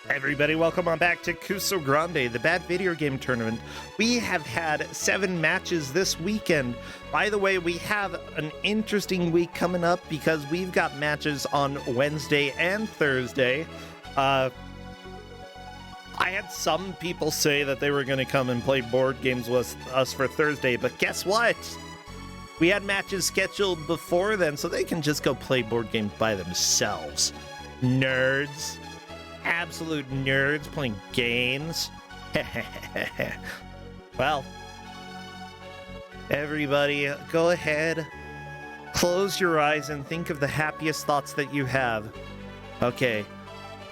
Everybody, welcome on back to Kuso6rande, the Bad Video Game Tournament. We have had 7 matches this weekend. By the way, we have an interesting week coming up because we've got matches on Wednesday and Thursday. I had some people say that they were going to come and play board games with us for Thursday, but guess what? We had matches scheduled before then, so they can just go play board games by themselves. Nerds. Absolute nerds playing games. Well, everybody, go ahead, close your eyes and think of the happiest thoughts that you have. Okay,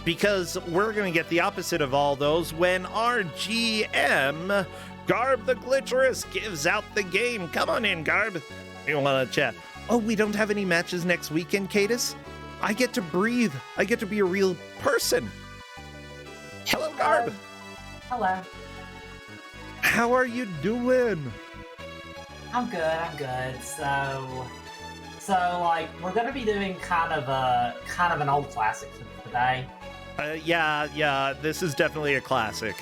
because we're going to get the opposite of all those when our GM, Garb the Glitcherous, gives out the game. Come on in, Garb. You want to chat? Oh, we don't have any matches next weekend, Cadis? I get to breathe. I get to be a real person. Hello, Garb. Hello. How are you doing? I'm good. So like we're gonna be doing kind of an old classic today. Yeah, this is definitely a classic.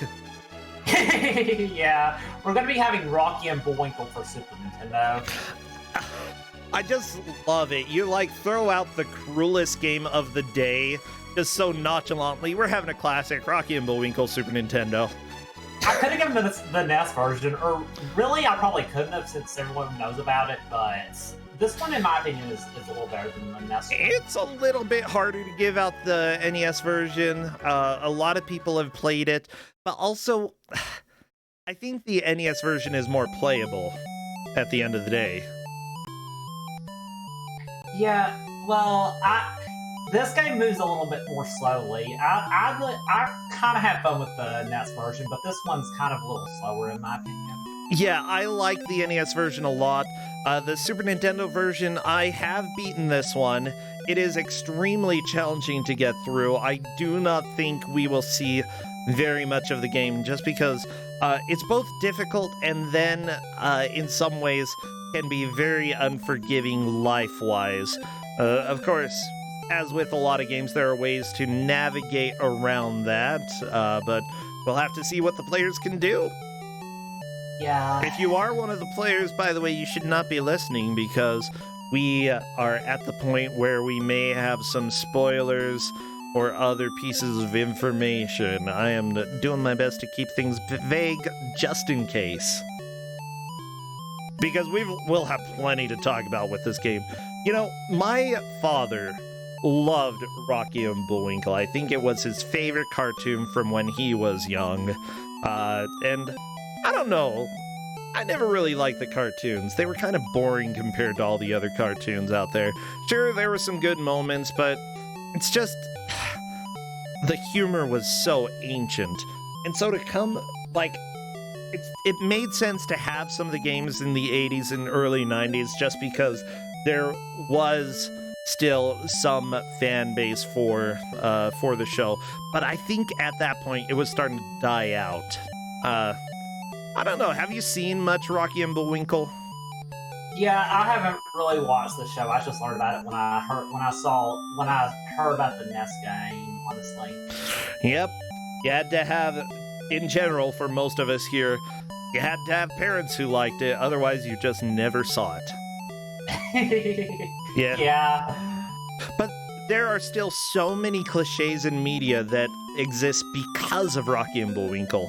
Yeah, we're gonna be having Rocky and Bullwinkle for Super Nintendo. I just love it. You throw out the cruelest game of the day just so nonchalantly. We're having a classic, Rocky and Bullwinkle, Super Nintendo. I could have given the NES version, or really I probably couldn't have since everyone knows about it, but this one in my opinion is a little better than the NES one. It's a little bit harder to give out the NES version. A lot of people have played it, but also I think the NES version is more playable at the end of the day. Yeah, well, this game moves a little bit more slowly. I kind of had fun with the NES version, but this one's kind of a little slower in my opinion. Yeah, I like the NES version a lot. The Super Nintendo version, I have beaten this one. It is extremely challenging to get through. I do not think we will see very much of the game just because it's both difficult and then in some ways can be very unforgiving life-wise. Of course, as with a lot of games, there are ways to navigate around that, but we'll have to see what the players can do. Yeah. If you are one of the players, by the way, you should not be listening because we are at the point where we may have some spoilers or other pieces of information. I am doing my best to keep things vague just in case. Because we'll have plenty to talk about with this game. You know, my father loved Rocky and Bullwinkle. I think it was his favorite cartoon from when he was young. And I don't know. I never really liked the cartoons. They were kind of boring compared to all the other cartoons out there. Sure, there were some good moments, but it's just... the humor was so ancient. And so to come, it made sense to have some of the games in the 80s and early 90s just because there was still some fan base for the show. But I think at that point it was starting to die out. I don't know. Have you seen much Rocky and Bullwinkle? Yeah, I haven't really watched the show. I just learned about it when I heard about the NES game, honestly. Yep. You had to have, in general, for most of us here, you had to have parents who liked it. Otherwise, you just never saw it. Yeah. But there are still so many cliches in media that exist because of Rocky and Bullwinkle.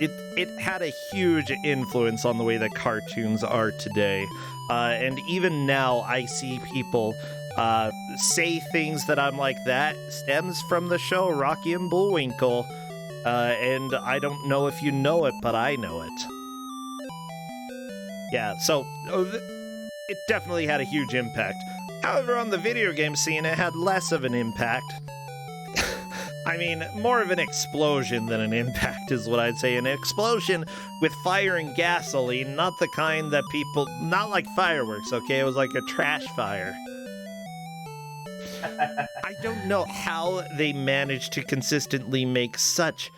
It had a huge influence on the way that cartoons are today. And even now, I see people say things that I'm like, that stems from the show Rocky and Bullwinkle. And I don't know if you know it, but I know it. Yeah, so it definitely had a huge impact. However, on the video game scene, it had less of an impact. I mean, more of an explosion than an impact is what I'd say. An explosion with fire and gasoline, not the kind that people... Not like fireworks, okay? It was like a trash fire. I don't know how they managed to consistently make such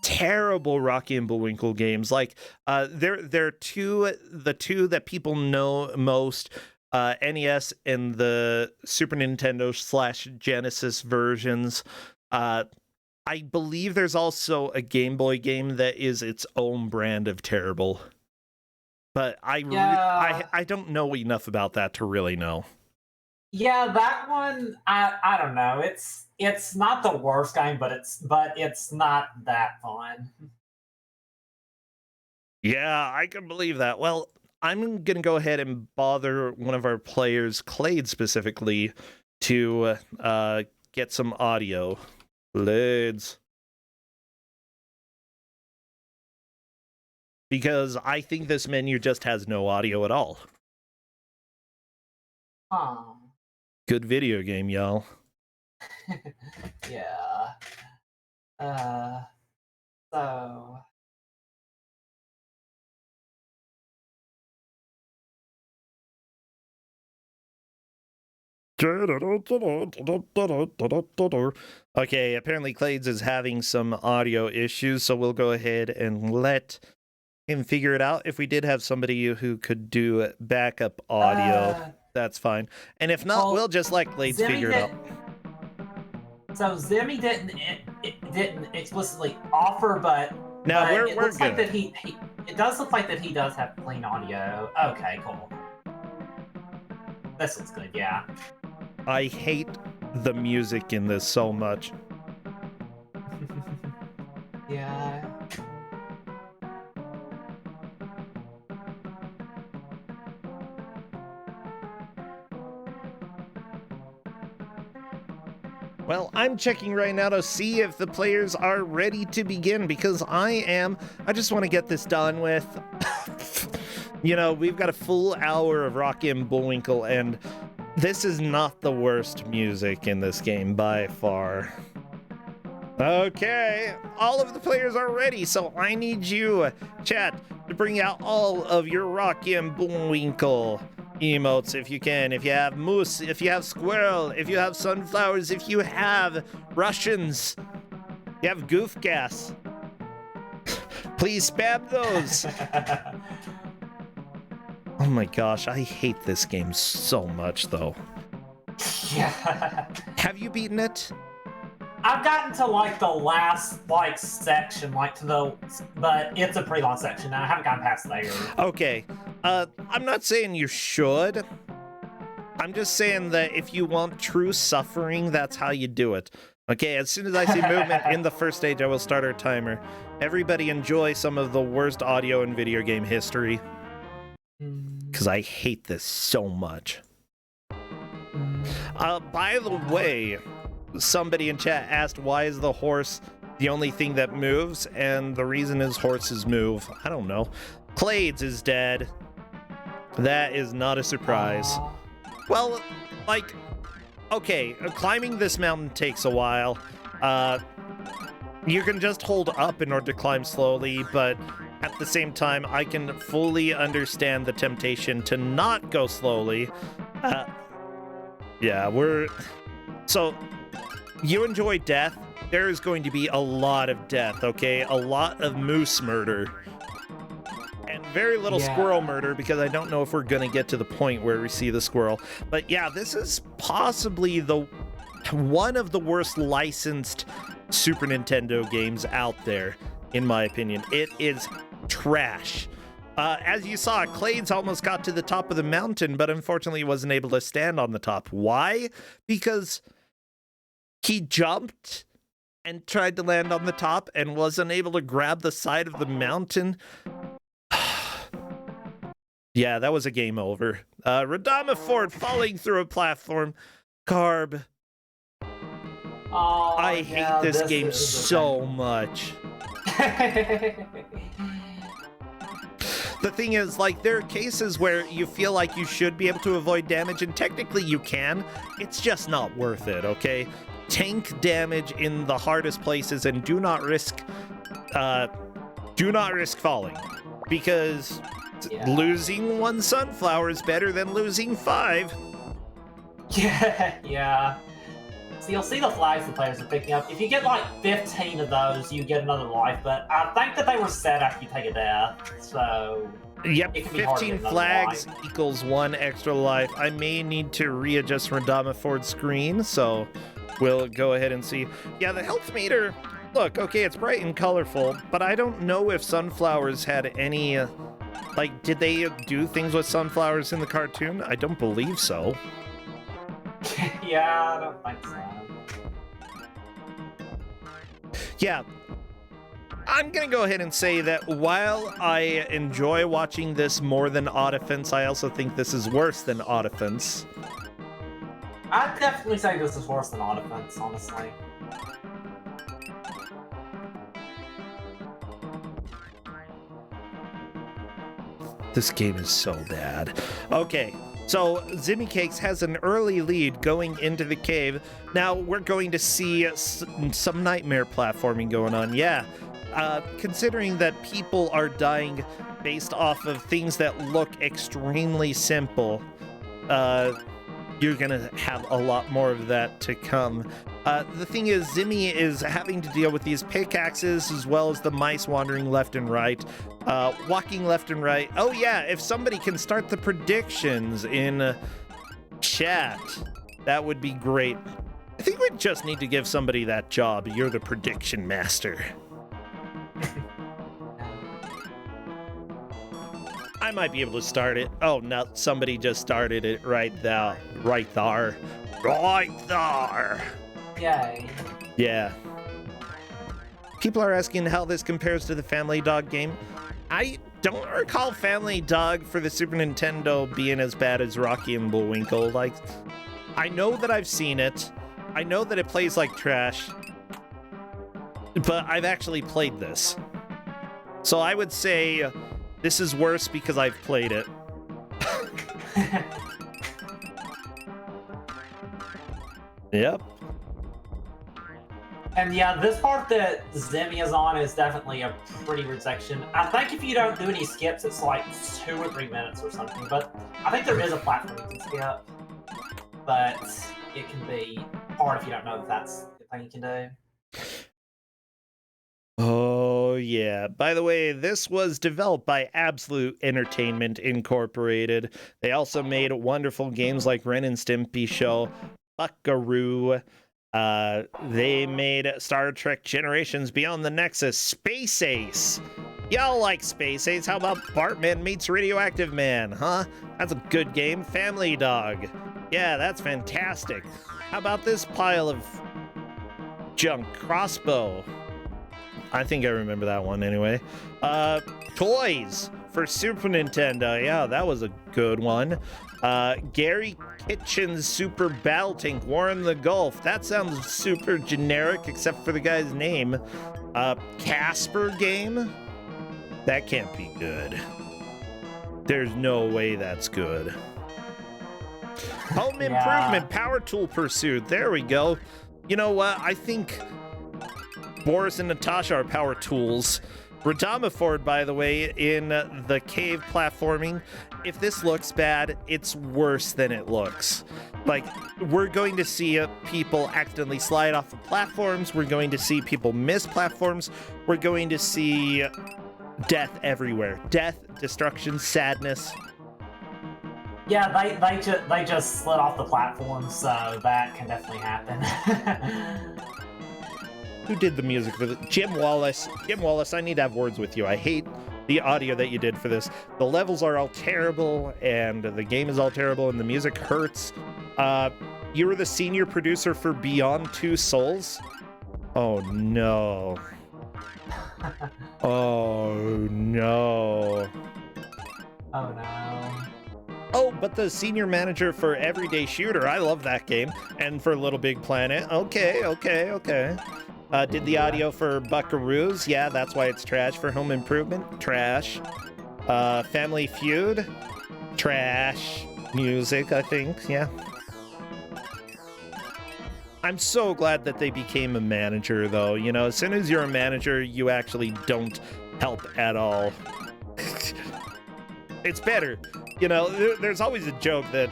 terrible Rocky and Bullwinkle games. They're the two that people know most, NES and the Super Nintendo / Genesis versions. I I believe there's also a Game Boy game that is its own brand of terrible. But I don't know enough about that to really know. Yeah, that one I don't know. It's not the worst game, but it's not that fun. Yeah, I can believe that. Well, I'm gonna go ahead and bother one of our players, Clade specifically, to get some audio. Clades. Because I think this menu just has no audio at all. Oh. Good video game, y'all. Yeah. So Okay, apparently Clades is having some audio issues, so we'll go ahead and let him figure it out. If we did have somebody who could do backup audio, that's fine. And if not, we'll just let Clades figure it out. So Zimmy didn't explicitly offer, but we're it looks good. like that it does look like that he does have clean audio. Okay, cool. This looks good, yeah. I hate the music in this so much. Yeah. Well, I'm checking right now to see if the players are ready to begin, because I am. I just want to get this done with. You know, we've got a full hour of Rocky and Bullwinkle, and this is not the worst music in this game by far. Okay, all of the players are ready, so I need you, chat, to bring out all of your Rocky and Bullwinkle emotes if you can. If you have moose, if you have squirrel, if you have sunflowers, if you have Russians, you have goof gas. Please spam those. Oh my gosh, I hate this game so much though. Yeah. Have you beaten it? I've gotten to like the last section, but it's a pretty long section, and I haven't gotten past there. Okay, I'm not saying you should. I'm just saying that if you want true suffering, that's how you do it. Okay, as soon as I see movement in the first stage, I will start our timer. Everybody enjoy some of the worst audio in video game history. Because I hate this so much. By the way, somebody in chat asked, why is the horse the only thing that moves? And the reason is horses move. I don't know. Clades is dead. That is not a surprise. Well, like, okay, climbing this mountain takes a while. You can just hold up in order to climb slowly, but at the same time, I can fully understand the temptation to not go slowly. Yeah, so, you enjoy death? There is going to be a lot of death, okay? A lot of moose murder. And very little squirrel murder, because I don't know if we're going to get to the point where we see the squirrel. But yeah, this is possibly one of the worst licensed Super Nintendo games out there, in my opinion. It is trash. As you saw, Clades almost got to the top of the mountain, but unfortunately wasn't able to stand on the top. Why? Because he jumped and tried to land on the top and wasn't able to grab the side of the mountain. Yeah, that was a game over. Radama Ford falling through a platform. Carb. Oh, I hate this game so much. The thing is, like, there are cases where you feel like you should be able to avoid damage, and technically you can. It's just not worth it, okay? Tank damage in the hardest places, and do not risk falling, because losing one sunflower is better than losing 5. Yeah. So you'll see the flags the players are picking up. If you get like 15 of those, you get another life, but I think that they were set after you take a death, so... Yep, 15 flags equals 1 extra life. I may need to readjust Radama Ford's screen, so we'll go ahead and see. Yeah, the health meter Look, okay, it's bright and colorful, but I don't know if sunflowers had any, like, did they do things with sunflowers in the cartoon? I don't believe so. Yeah, I don't think so. Yeah, I'm gonna go ahead and say that while I enjoy watching this more than Odd Offense, I also think this is worse than Odd Offense. I'd definitely say this is worse than Odd Offense, honestly. This game is so bad. Okay, so Zimmy Cakes has an early lead going into the cave. Now we're going to see some nightmare platforming going on. Yeah, considering that people are dying based off of things that look extremely simple, you're gonna have a lot more of that to come. The thing is, Zimmy is having to deal with these pickaxes as well as the mice wandering left and right, walking left and right. Oh yeah, if somebody can start the predictions in chat, that would be great. I think we just need to give somebody that job. You're the prediction master. I might be able to start it. Oh, no, somebody just started it right there. Right there. Right there. Yay. Yeah. People are asking how this compares to the Family Dog game. I don't recall Family Dog for the Super Nintendo being as bad as Rocky and Bullwinkle. Like, I know that I've seen it. I know that it plays like trash. But I've actually played this. So I would say this is worse because I've played it. Yep. And yeah, this part that Zimmy is on is definitely a pretty weird section. I think if you don't do any skips, it's like 2 or 3 minutes or something. But I think there is a platform you can skip. But it can be hard if you don't know that that's the thing you can do. Oh, yeah. By the way, this was developed by Absolute Entertainment Incorporated. They also made wonderful games like Ren and Stimpy Show, Buckaroo. They made Star Trek Generations Beyond the Nexus, Space Ace. Y'all like Space Ace? How about Bartman meets Radioactive Man, huh? That's a good game. Family Dog. Yeah, that's fantastic. How about this pile of junk? Crossbow. I think I remember that one anyway. Toys for Super Nintendo. Yeah, that was a good one. Gary Kitchen's Super Battle Tank, War in the Gulf. That sounds super generic except for the guy's name. Casper game? That can't be good. There's no way that's good. Home Improvement, Power Tool Pursuit. There we go. You know what? I think Boris and Natasha are power tools. Radama Ford, by the way, in the cave platforming. If this looks bad, it's worse than it looks. Like, we're going to see people accidentally slide off of platforms. We're going to see people miss platforms. We're going to see death everywhere. Death, destruction, sadness. Yeah, they just slid off the platform, so that can definitely happen. Who did the music for this? Jim Wallace. Jim Wallace, I need to have words with you. I hate the audio that you did for this. The levels are all terrible, and the game is all terrible, and the music hurts. You were the senior producer for Beyond Two Souls? Oh, no. Oh, no. Oh, no. Oh, but the senior manager for Everyday Shooter. I love that game. And for Little Big Planet. Okay. Did the audio for Buckaroos? Yeah, that's why it's trash. For Home Improvement? Trash. Family Feud? Trash. Music, I think, yeah. I'm so glad that they became a manager, though. You know, as soon as you're a manager, you actually don't help at all. It's better. You know, there's always a joke that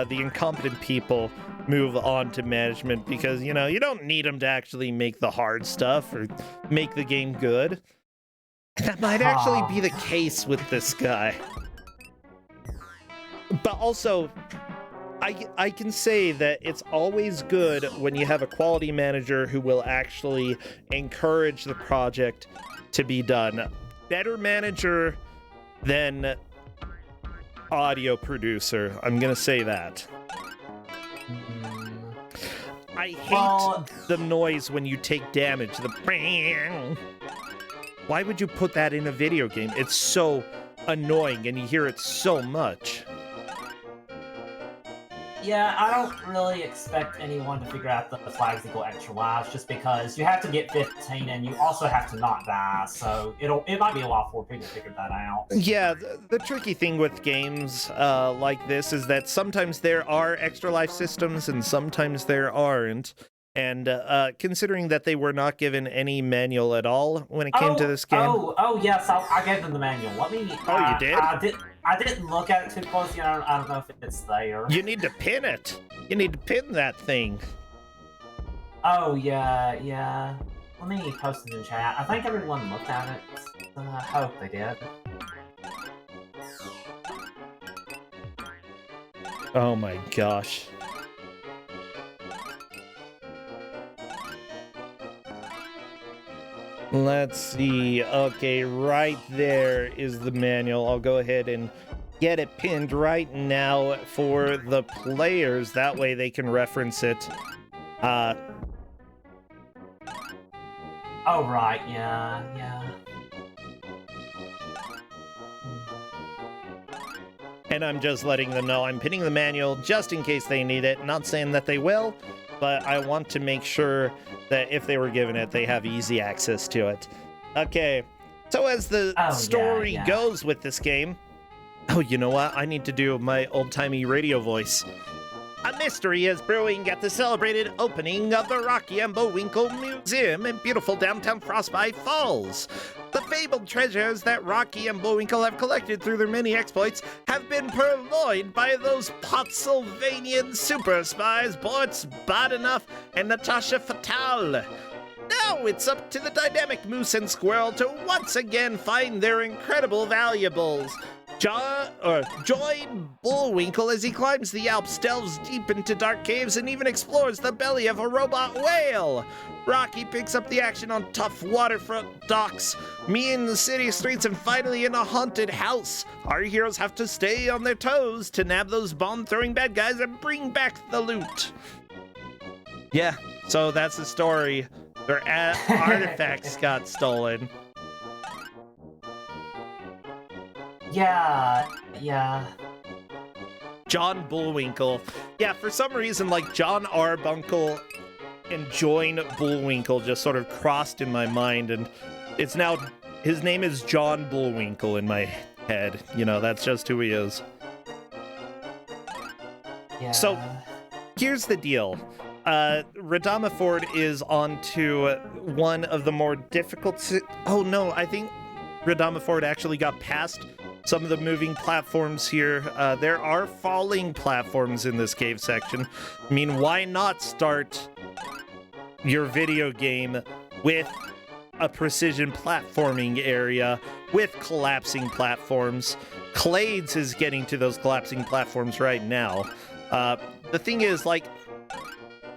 the incompetent people move on to management because, you know, you don't need them to actually make the hard stuff or make the game good. And that might actually be the case with this guy. But also, I can say that it's always good when you have a quality manager who will actually encourage the project to be done. Better manager than audio producer. I'm gonna say that. I hate the noise when you take damage. The why would you put that in a video game? It's so annoying and you hear it so much. Yeah, I don't really expect anyone to figure out the flags equal extra lives just because you have to get 15 and you also have to not die, so it might be a while before people figure that out. Yeah, the tricky thing with games like this is that sometimes there are extra life systems and sometimes there aren't. And considering that they were not given any manual at all when it came to this game. Oh yes, I gave them the manual. Let me. Oh, you did? I didn't look at it too closely. I don't know if it's there. You need to pin it. You need to pin that thing. Oh yeah. Let me post it in chat. I think everyone looked at it. I hope they did. Oh my gosh. Let's see. Okay, right there is the manual. I'll go ahead and get it pinned right now for the players. That way they can reference it. Oh, right. Yeah. And I'm just letting them know I'm pinning the manual just in case they need it. Not saying that they will, but I want to make sure that if they were given it, they have easy access to it. Okay, so as the story goes with this game... Oh, you know what? I need to do my old-timey radio voice. A mystery is brewing at the celebrated opening of the Rocky and Bullwinkle Museum in beautiful downtown Frostbite Falls. The fabled treasures that Rocky and Bullwinkle have collected through their many exploits have been purloined by those Pottsylvanian super spies Bort Badenoff and Natasha Fatal. Now it's up to the dynamic Moose and Squirrel to once again find their incredible valuables. Join Bullwinkle as he climbs the Alps, delves deep into dark caves, and even explores the belly of a robot whale. Rocky picks up the action on tough waterfront docks, mean the city streets, and finally in a haunted house. Our heroes have to stay on their toes to nab those bomb-throwing bad guys and bring back the loot. Yeah, so that's the story. Their artifacts got stolen. Yeah. John Bullwinkle. Yeah, for some reason, like, John Arbunkle and Join Bullwinkle just sort of crossed in my mind, and it's now, his name is John Bullwinkle in my head. You know, that's just who he is. Yeah. So, here's the deal. Radama Ford is on to one of the more difficult... Oh, no, I think Radama Ford actually got past some of the moving platforms here. There are falling platforms in this cave section. I mean, why not start your video game with a precision platforming area with collapsing platforms? Clades is getting to those collapsing platforms right now. The thing is, like,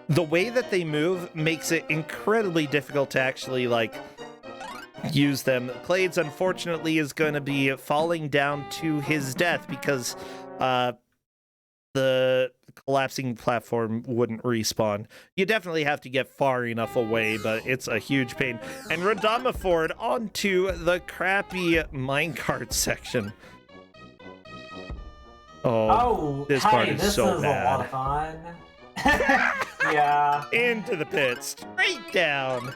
the way that they move makes it incredibly difficult to actually, like, use them. Clades, unfortunately, is going to be falling down to his death because the collapsing platform wouldn't respawn. You definitely have to get far enough away, but it's a huge pain. And Radama Ford onto the crappy minecart section. Oh, this part is so bad. This is a lot of fun. Yeah. Into the pit, straight down.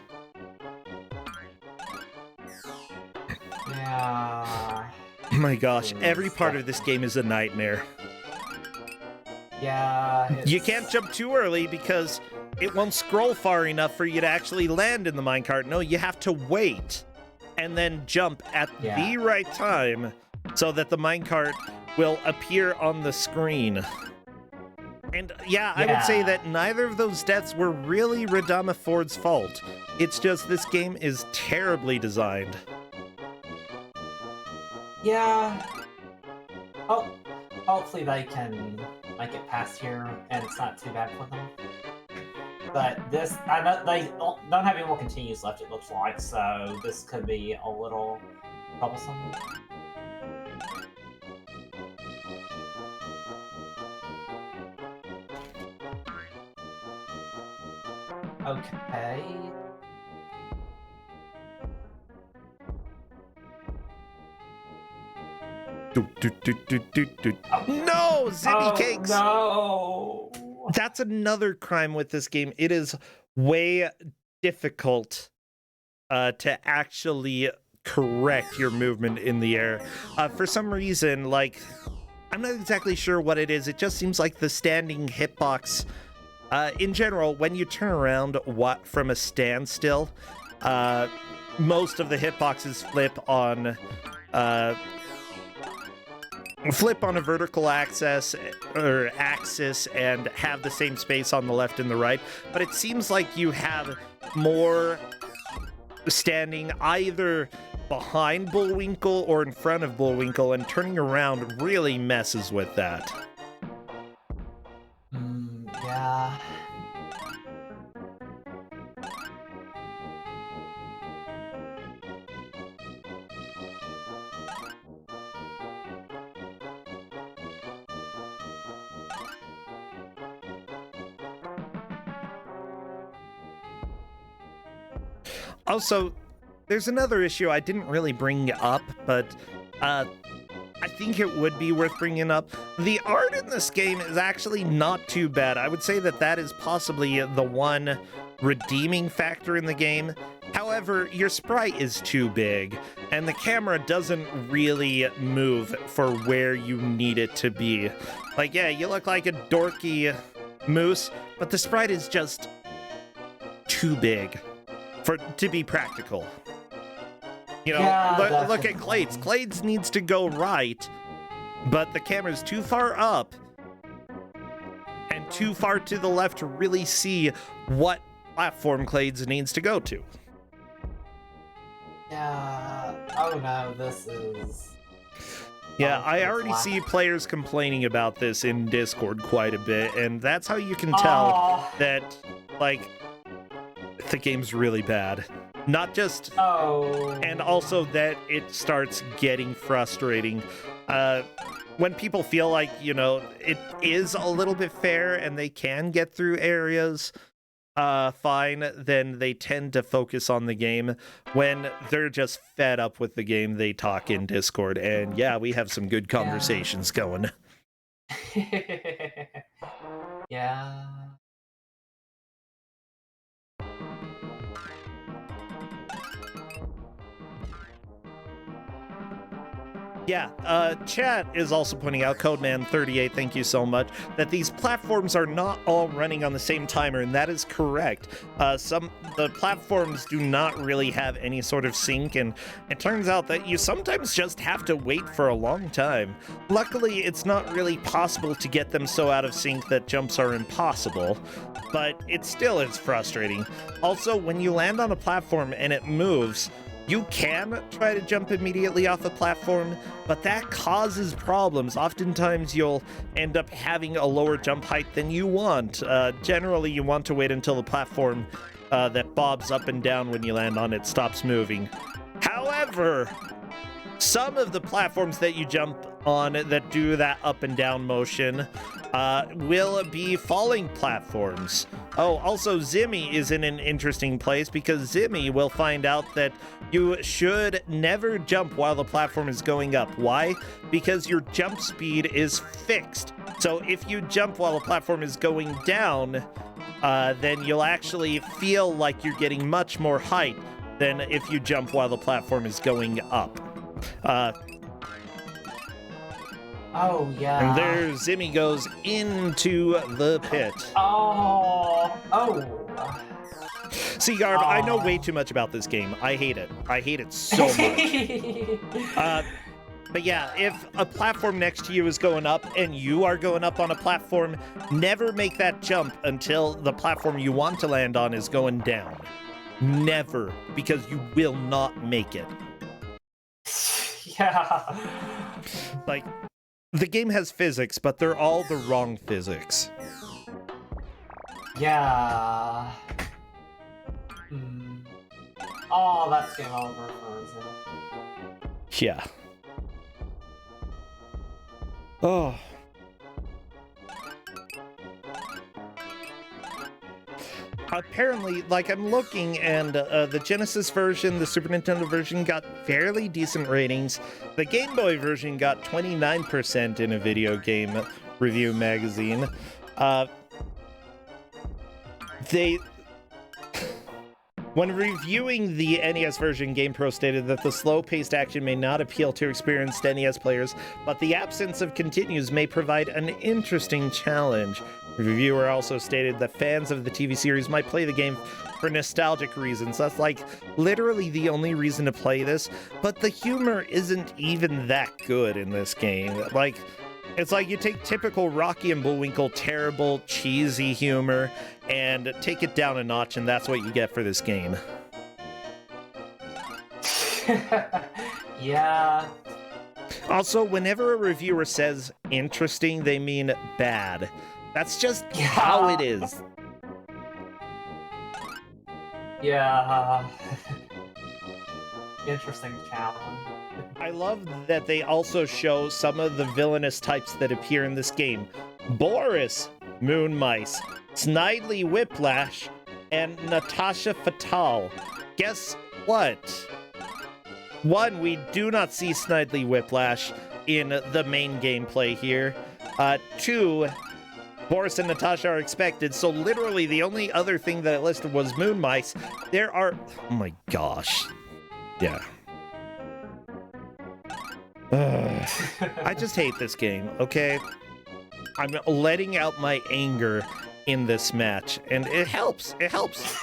Yeah. Oh my gosh, every part of this game is a nightmare. Yeah. You can't jump too early because it won't scroll far enough for you to actually land in the minecart. No, you have to wait and then jump at the right time so that the minecart will appear on the screen. And yeah, I would say that neither of those deaths were really Radama Ford's fault. It's just this game is terribly designed. Yeah. Oh, hopefully they can make it past here, and it's not too bad for them. But this, I know they don't have any more continues left, it looks like, so this could be a little troublesome. Okay. No, Zimmy Cakes! No! That's another crime with this game. It is way difficult to actually correct your movement in the air. For some reason, like, I'm not exactly sure what it is. It just seems like the standing hitbox, in general, when you turn around from a standstill, most of the hitboxes flip on a vertical axis and have the same space on the left and the right, but it seems like you have more standing either behind Bullwinkle or in front of Bullwinkle, and turning around really messes with that. Yeah. Also, there's another issue I didn't really bring up, but I think it would be worth bringing up. The art in this game is actually not too bad. I would say that that is possibly the one redeeming factor in the game. However, your sprite is too big, and the camera doesn't really move for where you need it to be. Like, yeah, you look like a dorky moose, but the sprite is just too big to be practical. You know, Yeah, look at Clades. Clades needs to go right, but the camera's too far up and too far to the left to really see what platform Clades needs to go to. Yeah. Oh no, this is... Yeah, I already see players complaining about this in Discord quite a bit, and that's how you can tell that, like, the game's really bad. Not just... And also that it starts getting frustrating. When people feel like, you know, it is a little bit fair and they can get through areas fine, then they tend to focus on the game. When they're just fed up with the game, they talk in Discord, and yeah, we have some good conversations going. Yeah. Yeah, chat is also pointing out, Codeman38, thank you so much, that these platforms are not all running on the same timer, and that is correct. The platforms do not really have any sort of sync, and it turns out that you sometimes just have to wait for a long time. Luckily, it's not really possible to get them so out of sync that jumps are impossible, but it still is frustrating. Also, when you land on a platform and it moves, you can try to jump immediately off a platform, but that causes problems. Oftentimes, you'll end up having a lower jump height than you want. Generally, you want to wait until the platform that bobs up and down when you land on it stops moving. However, some of the platforms that you jump on that do that up and down motion will be falling platforms. Oh, also Zimmy is in an interesting place because Zimmy will find out that you should never jump while the platform is going up. Why? Because your jump speed is fixed. So if you jump while the platform is going down, then you'll actually feel like you're getting much more height than if you jump while the platform is going up. Oh, yeah. And there Zimmy goes into the pit. Oh. See, Garb, I know way too much about this game. I hate it. I hate it so much. But yeah, if a platform next to you is going up and you are going up on a platform, never make that jump until the platform you want to land on is going down. Never, because you will not make it. Yeah. Like, The game has physics, but they're all the wrong physics. Yeah. Oh, that's game over for Zim. Yeah. Oh. Apparently, like, I'm looking, and the Genesis version, the Super Nintendo version got fairly decent ratings. The Game Boy version got 29% in a video game review magazine. When reviewing the NES version, GamePro stated that the slow-paced action may not appeal to experienced NES players, but the absence of continues may provide an interesting challenge. The reviewer also stated that fans of the TV series might play the game for nostalgic reasons. That's like literally the only reason to play this, but the humor isn't even that good in this game. Like, it's like you take typical Rocky and Bullwinkle, terrible, cheesy humor, and take it down a notch, and that's what you get for this game. Yeah. Also, whenever a reviewer says interesting, they mean bad. That's just how it is. Yeah. Interesting challenge. I love that they also show some of the villainous types that appear in this game. Boris, Moon Mice, Snidely Whiplash, and Natasha Fatal. Guess what? One, we do not see Snidely Whiplash in the main gameplay here. Two, Boris and Natasha are expected, so literally the only other thing that it listed was Moon Mice. There are... Oh my gosh. Yeah. I just hate this game, okay? I'm letting out my anger in this match, and it helps. It helps.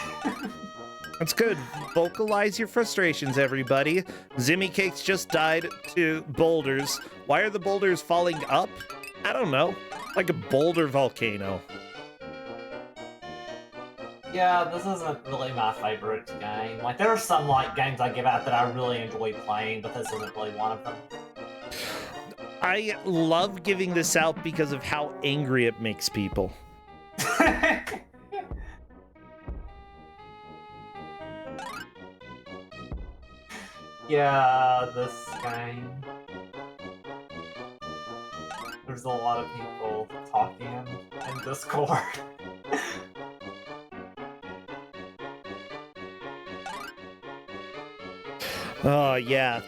It's good. Vocalize your frustrations, everybody. Zimmy Cakes just died to boulders. Why are the boulders falling up? I don't know. Like a boulder volcano. Yeah, this isn't really my favorite game. Like, there are some, like, games I give out that I really enjoy playing, but this isn't really one of them. I love giving this out because of how angry it makes people. Yeah, this game. There's a lot of people talking in Discord. Oh, yeah.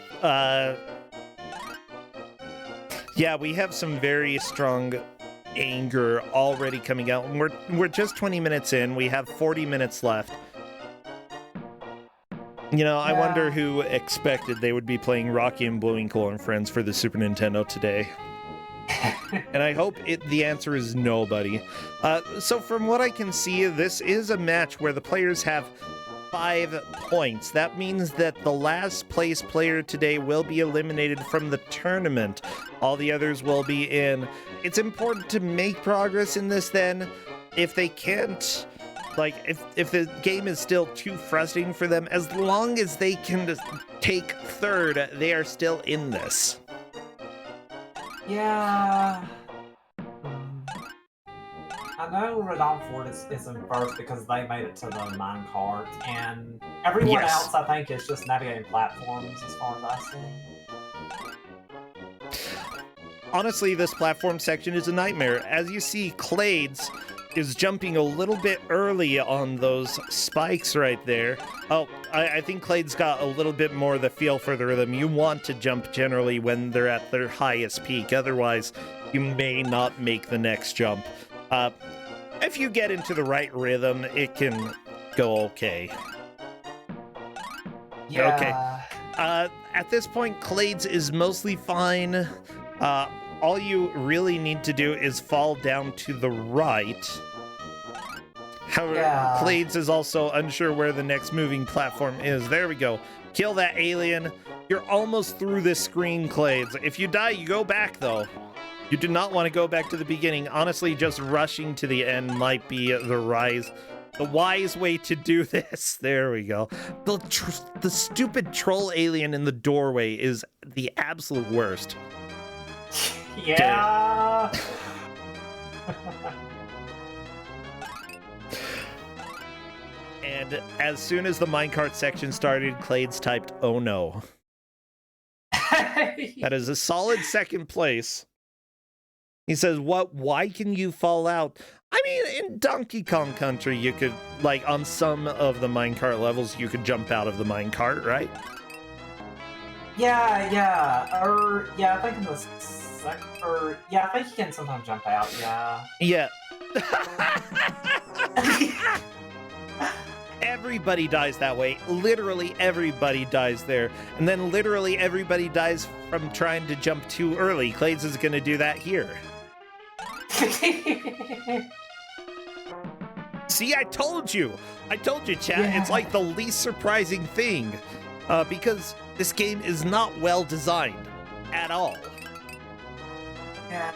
Yeah, we have some very strong anger already coming out. We're just 20 minutes in. We have 40 minutes left. You know, I wonder who expected they would be playing Rocky and Bullwinkle and Friends for the Super Nintendo today. And I hope the answer is nobody. So from what I can see, this is a match where the players have 5 points. That means that the last place player today will be eliminated from the tournament. All the others will be in. It's important to make progress in this then. If they can't, like, if the game is still too frustrating for them, as long as they can just take third, they are still in this. Yeah. I know Redon Ford is in first because they made it to the minecart, and everyone else, I think, is just navigating platforms as far as I see. Honestly, this platform section is a nightmare. As you see, Clades is jumping a little bit early on those spikes right there. Oh, I think Clade's got a little bit more of the feel for the rhythm. You want to jump generally when they're at their highest peak, otherwise you may not make the next jump. If you get into the right rhythm, it can go okay. Yeah. Okay. At this point, Clades is mostly fine. All you really need to do is fall down to the right. However, Clades is also unsure where the next moving platform is. There we go. Kill that alien. You're almost through this screen, Clades. If you die, you go back, though. You do not want to go back to the beginning. Honestly, just rushing to the end might be the wise way to do this. There we go. The stupid troll alien in the doorway is the absolute worst. Yeah. And as soon as the minecart section started, Clades typed, "Oh no." That is a solid second place. He says, "What? Why can you fall out?" I mean, in Donkey Kong Country, you could, like, on some of the minecart levels, you could jump out of the minecart, right? Yeah, yeah. Or, yeah, I think in the yeah, I think you can sometimes jump out, yeah. Yeah. Everybody dies that way. Literally everybody dies there. And then literally everybody dies from trying to jump too early. Clades is going to do that here. See, I told you. I told you, chat. Yeah. It's like the least surprising thing. Because this game is not well designed at all. Yeah.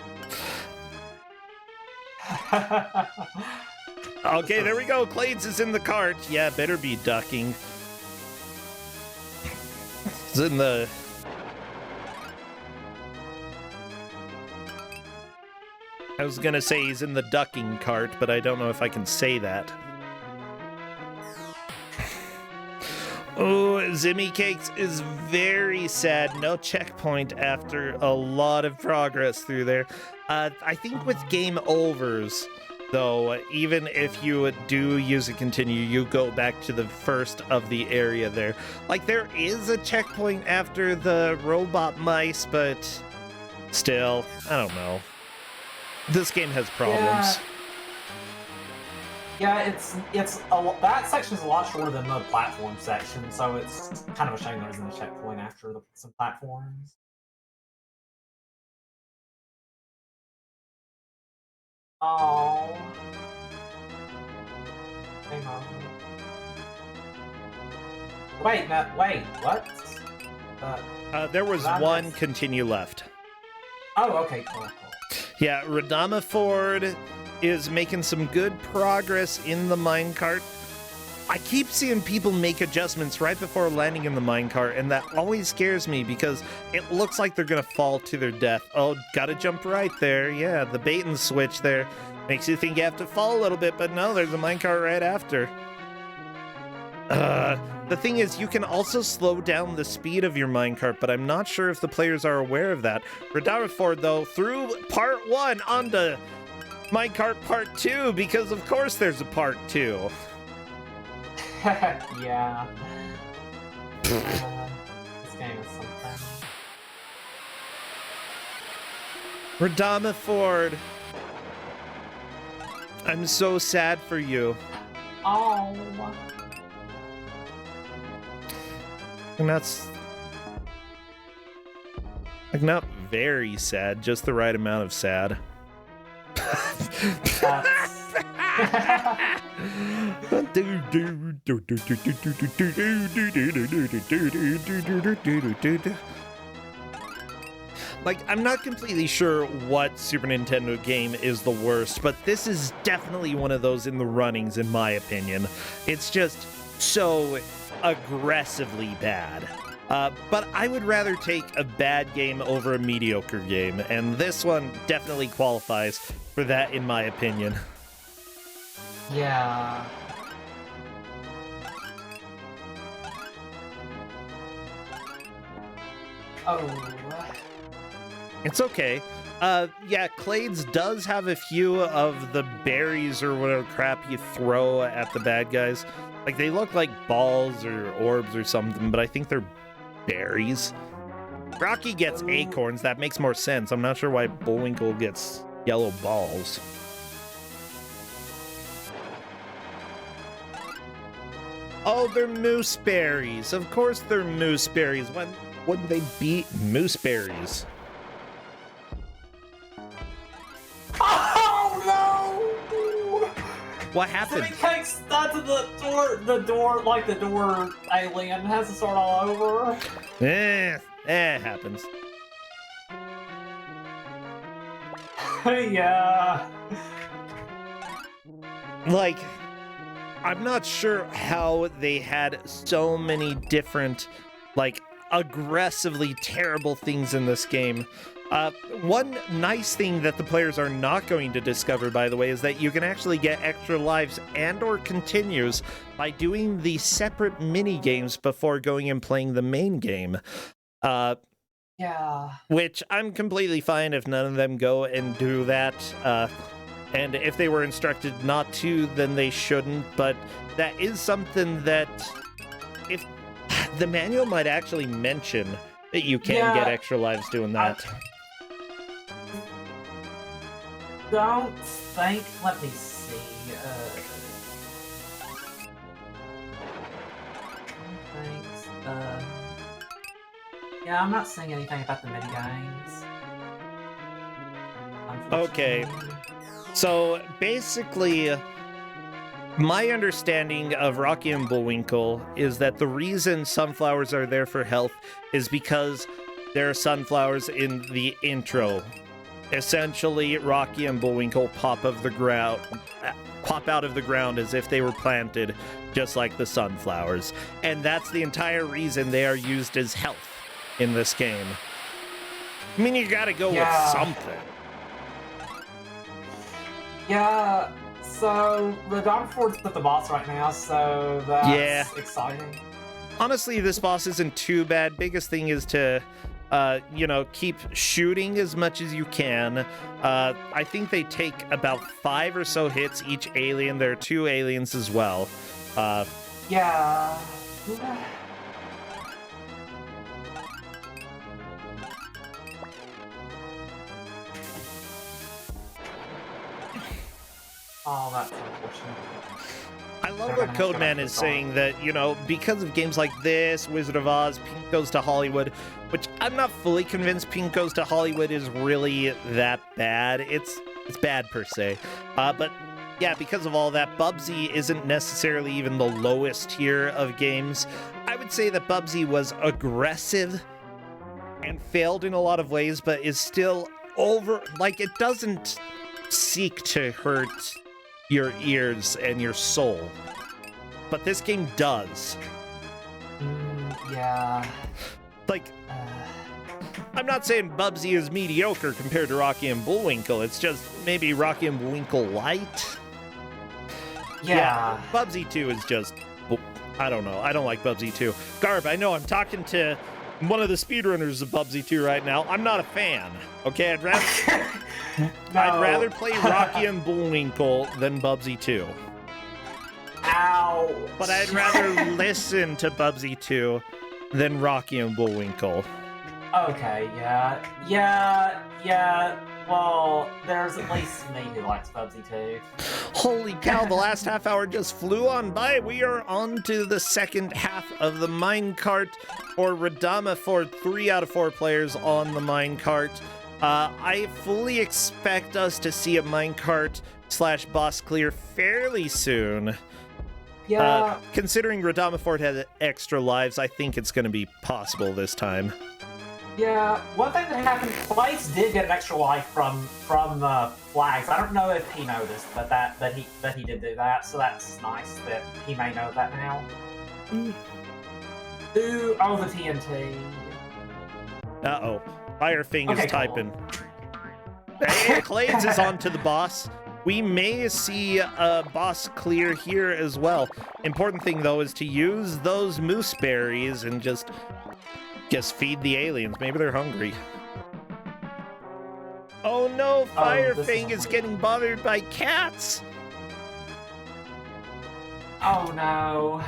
Okay, there we go. Clades is in the cart. Yeah, better be ducking. It's in the... I was gonna say he's in the ducking cart, but I don't know if I can say that. Oh, Zimmy Cakes is very sad. No checkpoint after a lot of progress through there. I think with game overs, though, even if you do use a continue, you go back to the first of the area there. Like, there is a checkpoint after the robot mice, but still, I don't know. This game has problems. Yeah, that section's a lot shorter than the platform section, so it's kind of a shame there isn't a checkpoint after some platforms. Oh. Hang on. Wait, what? There was one continue left. Oh, okay, cool. Yeah, Radama Ford is making some good progress in the minecart. I keep seeing people make adjustments right before landing in the minecart, and that always scares me because it looks like they're gonna fall to their death. Oh, gotta jump right there. Yeah, the bait and switch there makes you think you have to fall a little bit, but no, there's a minecart right after. The thing is, you can also slow down the speed of your minecart, but I'm not sure if the players are aware of that. Radama Ford, though, through part 1 onto minecart part 2, because of course there's a part 2. Yeah. This game is something. Radama Ford, I'm so sad for you. Oh. And that's like not very sad, just the right amount of sad. Like, I'm not completely sure what Super Nintendo game is the worst, but this is definitely one of those in the runnings, in my opinion. It's just so aggressively bad. But I would rather take a bad game over a mediocre game, and this one definitely qualifies for that, in my opinion. Yeah. Oh. It's okay. Yeah, Clades does have a few of the berries or whatever crap you throw at the bad guys. Like, they look like balls or orbs or something, but I think they're berries. Rocky gets acorns. That makes more sense. I'm not sure why Bullwinkle gets yellow balls. Oh, they're moose berries. Of course they're moose berries. When wouldn't they be moose berries? Oh no! What happened? Jimmy Cake stuck to the door, like the door alien has to start all over. It happens. Yeah. Like, I'm not sure how they had so many different, like, aggressively terrible things in this game. One nice thing that the players are not going to discover, by the way, is that you can actually get extra lives and or continues by doing the separate mini games before going and playing the main game. Yeah. Which I'm completely fine if none of them go and do that. And if they were instructed not to, then they shouldn't. But that is something that if the manual might actually mention that you can get extra lives doing that. Don't think. Let me see. Thanks. Yeah, I'm not seeing anything about the minigames. Okay. So basically, my understanding of Rocky and Bullwinkle is that the reason sunflowers are there for health is because there are sunflowers in the intro. Essentially, Rocky and Bullwinkle pop out of the ground as if they were planted, just like the sunflowers. And that's the entire reason they are used as health in this game. I mean, you gotta go with something. Yeah, so Radamford's at the boss right now, so that's exciting. Honestly, this boss isn't too bad. Biggest thing is to keep shooting as much as you can. I think they take about 5 or so hits each alien. There are 2 aliens as well. Yeah. Oh, that's unfortunate. I love what Codeman is saying that, because of games like this, Wizard of Oz, Pink Goes to Hollywood, which I'm not fully convinced Pink Goes to Hollywood is really that bad. It's bad per se. But yeah, because of all that, Bubsy isn't necessarily even the lowest tier of games. I would say that Bubsy was aggressive and failed in a lot of ways, but is still it doesn't seek to hurt your ears and your soul, but this game does. Yeah. I'm not saying Bubsy is mediocre compared to Rocky and Bullwinkle. It's just maybe Rocky and Bullwinkle light. Yeah. Bubsy 2 is just, I don't know. I don't like Bubsy 2. Garb, I know I'm talking to one of the speedrunners of Bubsy 2 right now. I'm not a fan. Okay, I'd rather play Rocky and Bullwinkle than Bubsy 2. Ow. But I'd rather listen to Bubsy 2 than Rocky and Bullwinkle. Okay, yeah. Well, there's at least me who likes Bubsy 2. Holy cow, the last half hour just flew on by. We are on to the second half of the minecart for Radama for 3 out of 4 players on the minecart. I fully expect us to see a minecart/boss clear fairly soon. Yeah. Considering Radamafort had extra lives, I think it's going to be possible this time. Yeah, one thing that happened, Place did get an extra life from flags. I don't know if he noticed, but that he did do that, so that's nice that he may know that now. Ooh, oh, the TNT. Uh-oh. Firefang is typing. Cool. Hey, Clades is on to the boss. We may see a boss clear here as well. Important thing, though, is to use those moose berries and just feed the aliens. Maybe they're hungry. Oh no, Firefang is getting bothered by cats! Oh no.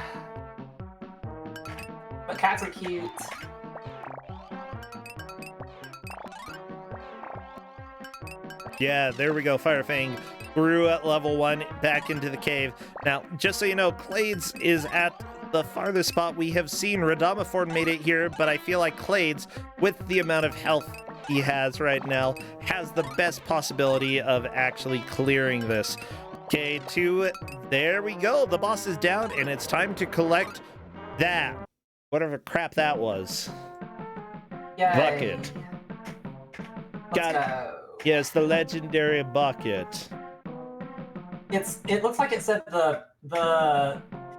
But cats are cute. Yeah, there we go. Firefang grew at level 1 back into the cave. Now, just so you know, Clades is at the farthest spot. We have seen Radamaford made it here, but I feel like Clades, with the amount of health he has right now, has the best possibility of actually clearing this. Okay, there we go. The boss is down, and it's time to collect that. Whatever crap that was. Yay. Bucket. Let's go. Yes, the legendary bucket. It looks like it said the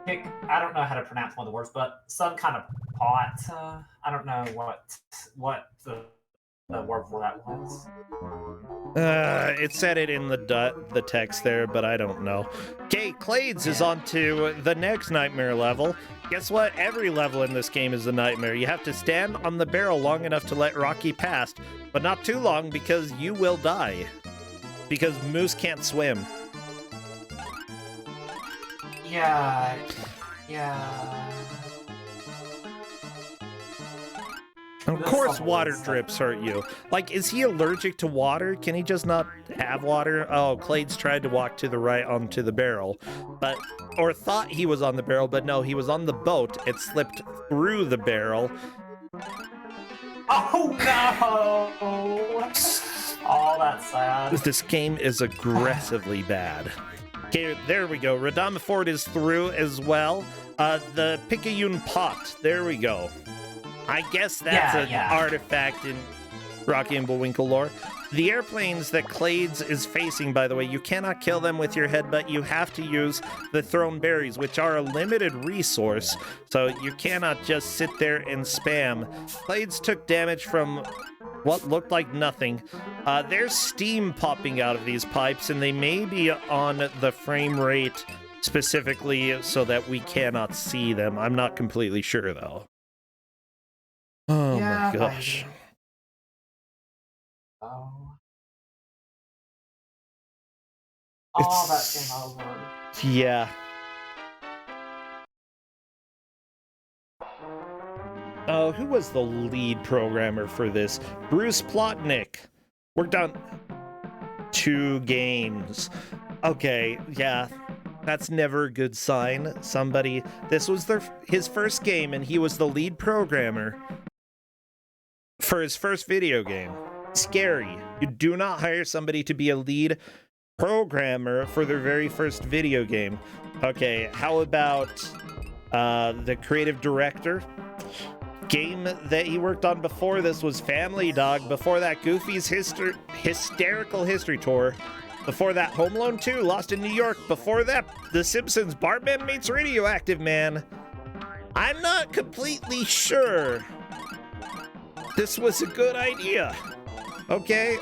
I don't know how to pronounce one of the words, but some kind of pot. I don't know what the word for that was. It said it in the text there, but I don't know. Okay, Clades is on to the next nightmare level. Guess what? Every level in this game is a nightmare. You have to stand on the barrel long enough to let Rocky pass, but not too long because you will die. Because Moose can't swim. Yeah. Of course water drips hurt you. Like, is he allergic to water? Can he just not have water? Oh, Clades tried to walk to the right onto the barrel, or thought he was on the barrel, but no, he was on the boat. It slipped through the barrel. Oh no! Oh, that's sad. This game is aggressively bad. Okay, there we go. Radama Ford is through as well. The Picayune Pot. There we go. I guess that's an artifact in Rocky and Bullwinkle lore. The airplanes that Clades is facing, by the way, you cannot kill them with your headbutt. You have to use the thrown berries, which are a limited resource, so you cannot just sit there and spam. Clades took damage from what looked like nothing. There's steam popping out of these pipes, and they may be on the frame rate specifically so that we cannot see them. I'm not completely sure, though. Oh my gosh. Oh, It's... that game over. Yeah. Oh, who was the lead programmer for this? Bruce Plotnick. Worked on 2 games. Okay, yeah. That's never a good sign. This was his first game, and he was the lead programmer for his first video game. Scary. You do not hire somebody to be a lead programmer for their very first video game. Okay, how about the creative director? Game that he worked on before this was Family Dog. Before that, Goofy's Hysterical History Tour. Before that, Home Alone 2, Lost in New York. Before that, The Simpsons, Bartman Meets Radioactive Man. I'm not completely sure this was a good idea. Okay?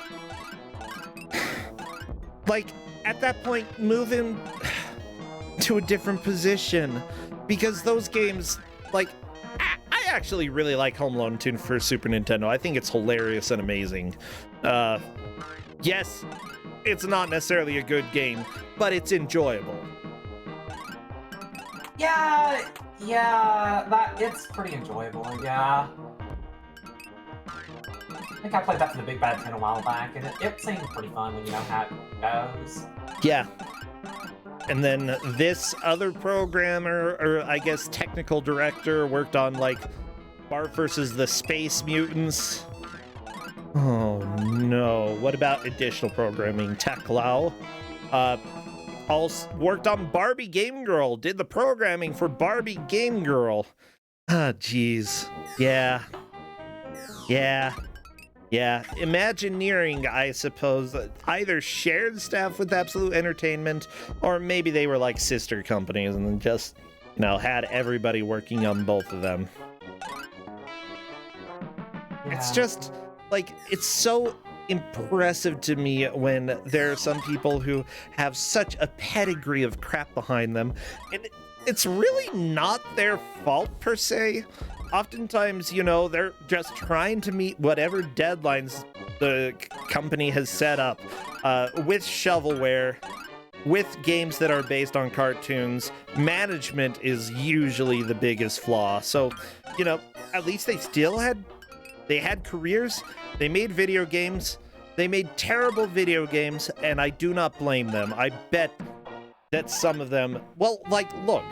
Like, at that point, move him to a different position. Because those games, like, I actually really like Home Alone 2 for Super Nintendo. I think it's hilarious and amazing. Yes, it's not necessarily a good game, but it's enjoyable. Yeah, it's pretty enjoyable, yeah. I think I played that for the Big Bad 10 a while back, and it seemed pretty fun when you know how it goes. Yeah. And then this other programmer, or I guess technical director, worked on, like, Bart versus the Space Mutants. Oh, no. What about additional programming? Tech Lau. Also worked on Barbie Game Girl. Did the programming for Barbie Game Girl. Ah, jeez. Yeah. Imagineering, I suppose, either shared staff with Absolute Entertainment, or maybe they were like sister companies and then just, you know, had everybody working on both of them. Yeah. It's just, like, it's so impressive to me when there are some people who have such a pedigree of crap behind them, and it's really not their fault per se. Oftentimes, you know, they're just trying to meet whatever deadlines the company has set up with shovelware, with games that are based on cartoons. Management is usually the biggest flaw. So, you know, at least they had careers. They made video games. They made terrible video games, and I do not blame them. I bet that some of them, well, like, look,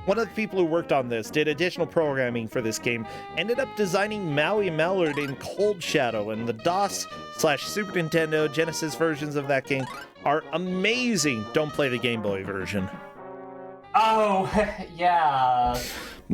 one of the people who worked on this did additional programming for this game, ended up designing Maui Mallard in Cold Shadow, and the DOS/Super Nintendo Genesis versions of that game are amazing. Don't play the Game Boy version. Oh, yeah.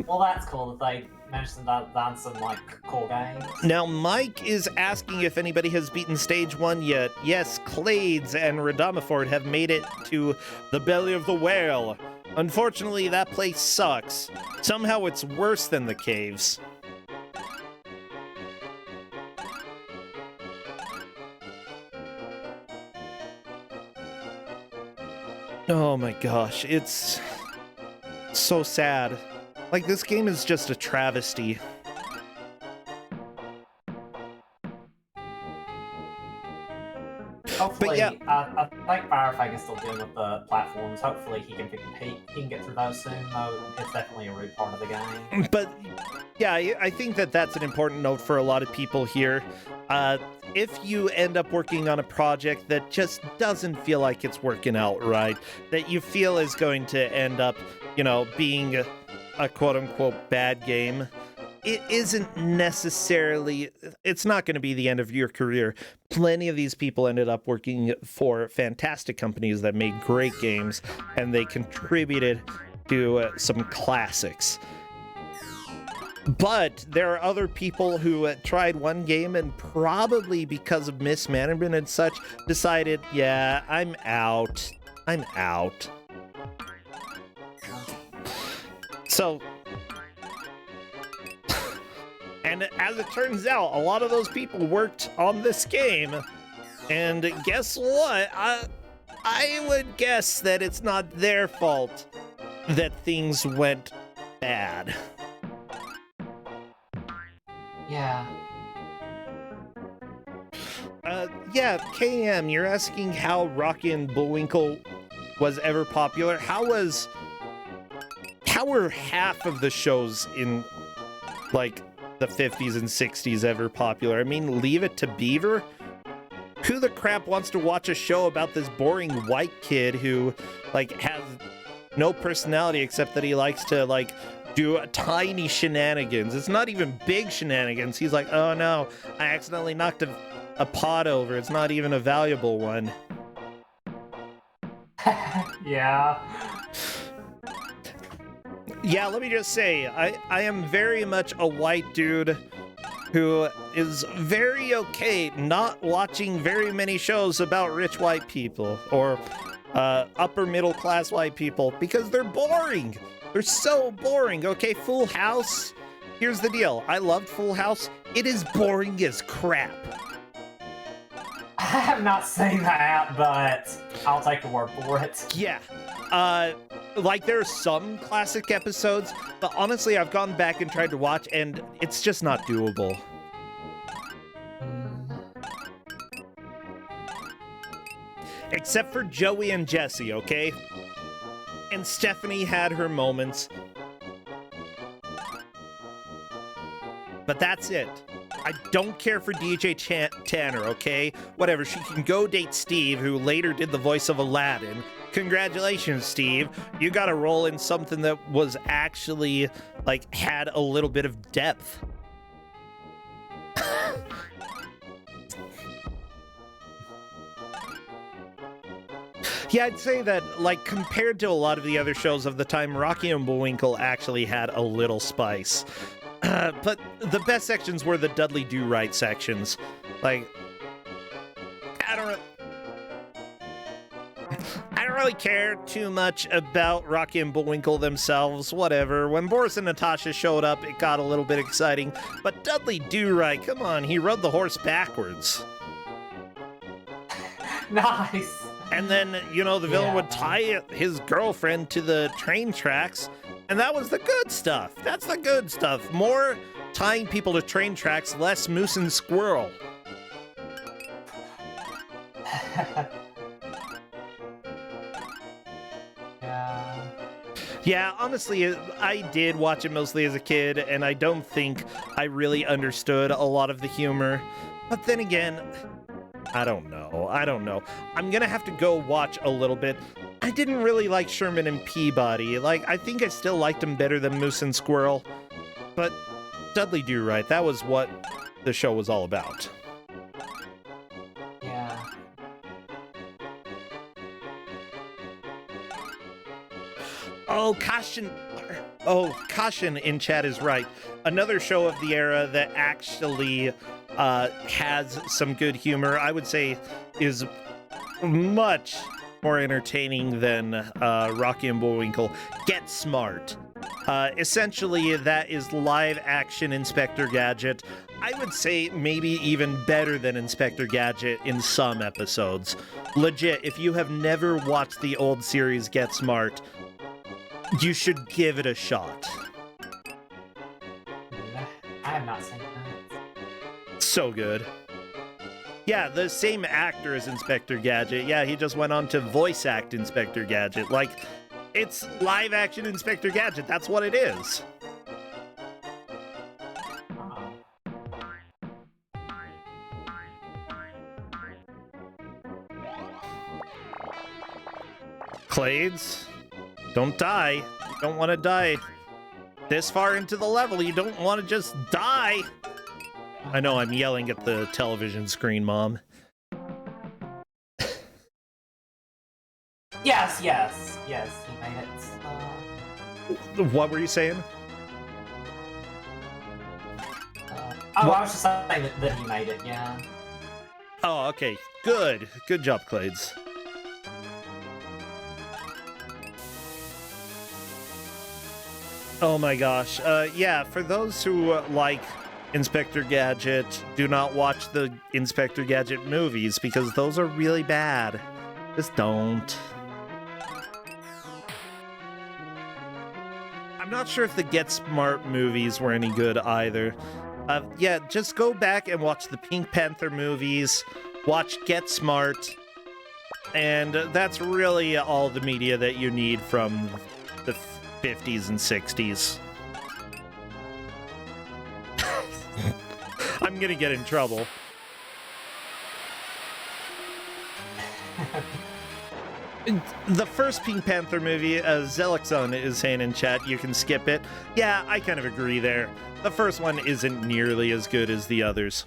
Well, that's cool that they managed to done some, like, cool games. Now, Mike is asking if anybody has beaten Stage 1 yet. Yes, Clades and Radamaford have made it to the Belly of the Whale. Unfortunately, that place sucks. Somehow it's worse than the caves. Oh my gosh, it's so sad. Like, this game is just a travesty. Hopefully, yeah. I think Firefang is still dealing with the platforms. Hopefully, he can get through those soon. Though it's definitely a rude part of the game. But yeah, I think that that's an important note for a lot of people here. If you end up working on a project that just doesn't feel like it's working out right, that you feel is going to end up, you know, being a quote-unquote bad game, it isn't necessarily, it's not going to be the end of your career. Plenty of these people ended up working for fantastic companies that made great games, and they contributed to some classics. But there are other people who tried one game and probably because of mismanagement and such decided, yeah, I'm out. So, and as it turns out, a lot of those people worked on this game. And guess what? I would guess that it's not their fault that things went bad. Yeah. Yeah, KM, you're asking how Rocky and Bullwinkle was ever popular. How were half of the shows in, like, the 50s and 60s ever popular? I mean, Leave It to Beaver? Who the crap wants to watch a show about this boring white kid who, like, has no personality except that he likes to, like, do tiny shenanigans? It's not even big shenanigans. He's like, oh no, I accidentally knocked a pot over. It's not even a valuable one. Yeah. Yeah, let me just say, I am very much a white dude who is very okay not watching very many shows about rich white people or upper middle class white people because they're boring. They're so boring, okay? Full House, here's the deal. I loved Full House. It is boring as crap. I have not seen that, but I'll take your word for it. Yeah. Like, there are some classic episodes, but honestly, I've gone back and tried to watch, and it's just not doable. Except for Joey and Jesse, okay? And Stephanie had her moments. But that's it. I don't care for DJ Tanner, okay? Whatever, she can go date Steve, who later did the voice of Aladdin. Congratulations, Steve. You got a role in something that was actually, like, had a little bit of depth. Yeah, I'd say that, like, compared to a lot of the other shows of the time, Rocky and Bullwinkle actually had a little spice. But the best sections were the Dudley Do-Right sections. Like, I don't really care too much about Rocky and Bullwinkle themselves, whatever. When Boris and Natasha showed up, it got a little bit exciting. But Dudley Do-Right, come on, he rode the horse backwards. Nice. And then, you know, the villain would tie his girlfriend to the train tracks, and that was the good stuff. That's the good stuff. More tying people to train tracks, less moose and squirrel. Yeah, honestly, I did watch it mostly as a kid, and I don't think I really understood a lot of the humor. But then again, I don't know. I'm gonna have to go watch a little bit. I didn't really like Sherman and Peabody. Like, I think I still liked him better than Moose and Squirrel. But Dudley Do-Right, that was what the show was all about. Yeah. Caution in chat is right. Another show of the era that actually has some good humor, I would say, is much more entertaining than Rocky and Bullwinkle. Get Smart. Essentially, that is live-action Inspector Gadget. I would say maybe even better than Inspector Gadget in some episodes. Legit, if you have never watched the old series Get Smart, you should give it a shot. I have not seen that. So good. Yeah, the same actor as Inspector Gadget. Yeah, he just went on to voice act Inspector Gadget. Like, it's live action Inspector Gadget. That's what it is. Oh. Clades, don't die. You don't want to die. This far into the level, you don't want to just die. I know I'm yelling at the television screen, Mom. Yes, he made it. What were you saying? I was just saying that he made it, yeah. Oh, okay. Good. Good job, Clades. Oh my gosh. Yeah, for those who like Inspector Gadget, do not watch the Inspector Gadget movies because those are really bad. Just don't. I'm not sure if the Get Smart movies were any good either. Yeah, just go back and watch the Pink Panther movies, watch Get Smart, and that's really all the media that you need from the 50s and 60s. I'm gonna get in trouble. The first Pink Panther movie, Zelixon is saying in chat, you can skip it. Yeah, I kind of agree there. The first one isn't nearly as good as the others.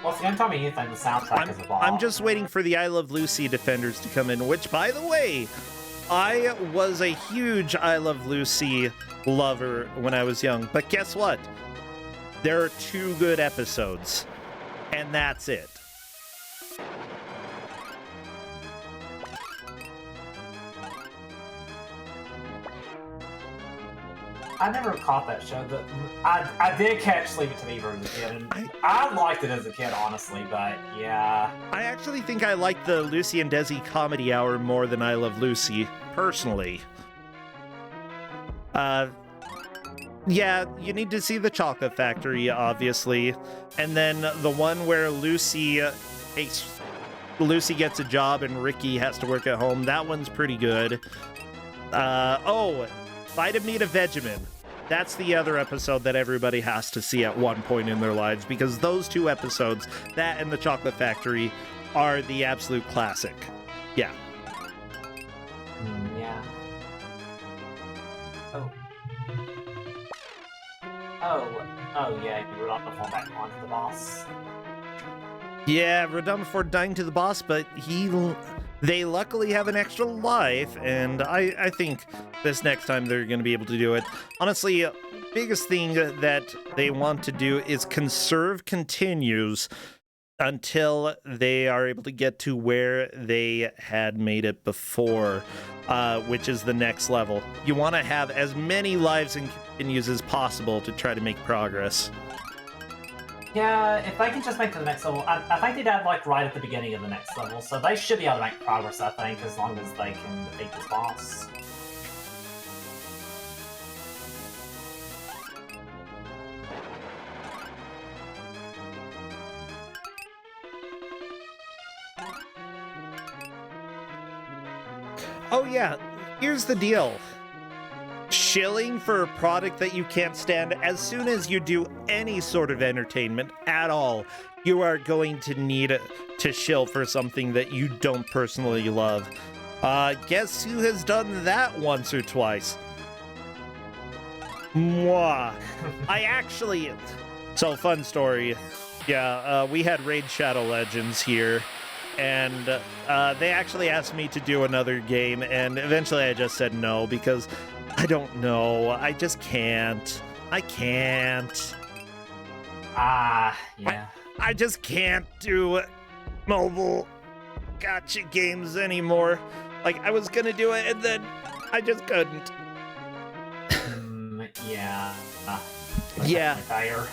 Well, if you don't tell me anything, the soundtrack is a ball. I'm just waiting for the I Love Lucy defenders to come in, which, by the way, I was a huge I Love Lucy lover when I was young. But guess what? There are 2 good episodes, and that's it. I never caught that show, but I did catch Leave It to Beaver as a kid, and I liked it as a kid, honestly, but yeah. I actually think I like the Lucy and Desi comedy hour more than I Love Lucy, personally. Yeah, you need to see the Chocolate Factory, obviously, and then the one where Lucy gets a job and Ricky has to work at home. That one's pretty good. Oh, Vitamita Vegemin. That's the other episode that everybody has to see at one point in their lives, because those 2 episodes, that and the Chocolate Factory, are the absolute classic. Yeah. Yeah. Oh yeah, you were on the phone back onto the boss. Yeah, Rodon before dying to the boss, but they luckily have an extra life, and I think this next time they're going to be able to do it. Honestly, biggest thing that they want to do is conserve continues until they are able to get to where they had made it before, which is the next level. You want to have as many lives and continues as possible to try to make progress. Yeah, if they can just make it to the next level, I think they'd have like right at the beginning of the next level, so they should be able to make progress, I think, as long as they can defeat this boss. Oh yeah, here's the deal. Shilling for a product that you can't stand, as soon as you do any sort of entertainment at all, you are going to need to shill for something that you don't personally love. Guess who has done that once or twice? Moi. So, fun story. Yeah, we had Raid Shadow Legends here, and they actually asked me to do another game, and eventually I just said no, because I don't know. I just can't. I can't. Yeah. I just can't do mobile gotcha games anymore. Like, I was gonna do it, and then I just couldn't. Yeah. Yeah. Fair.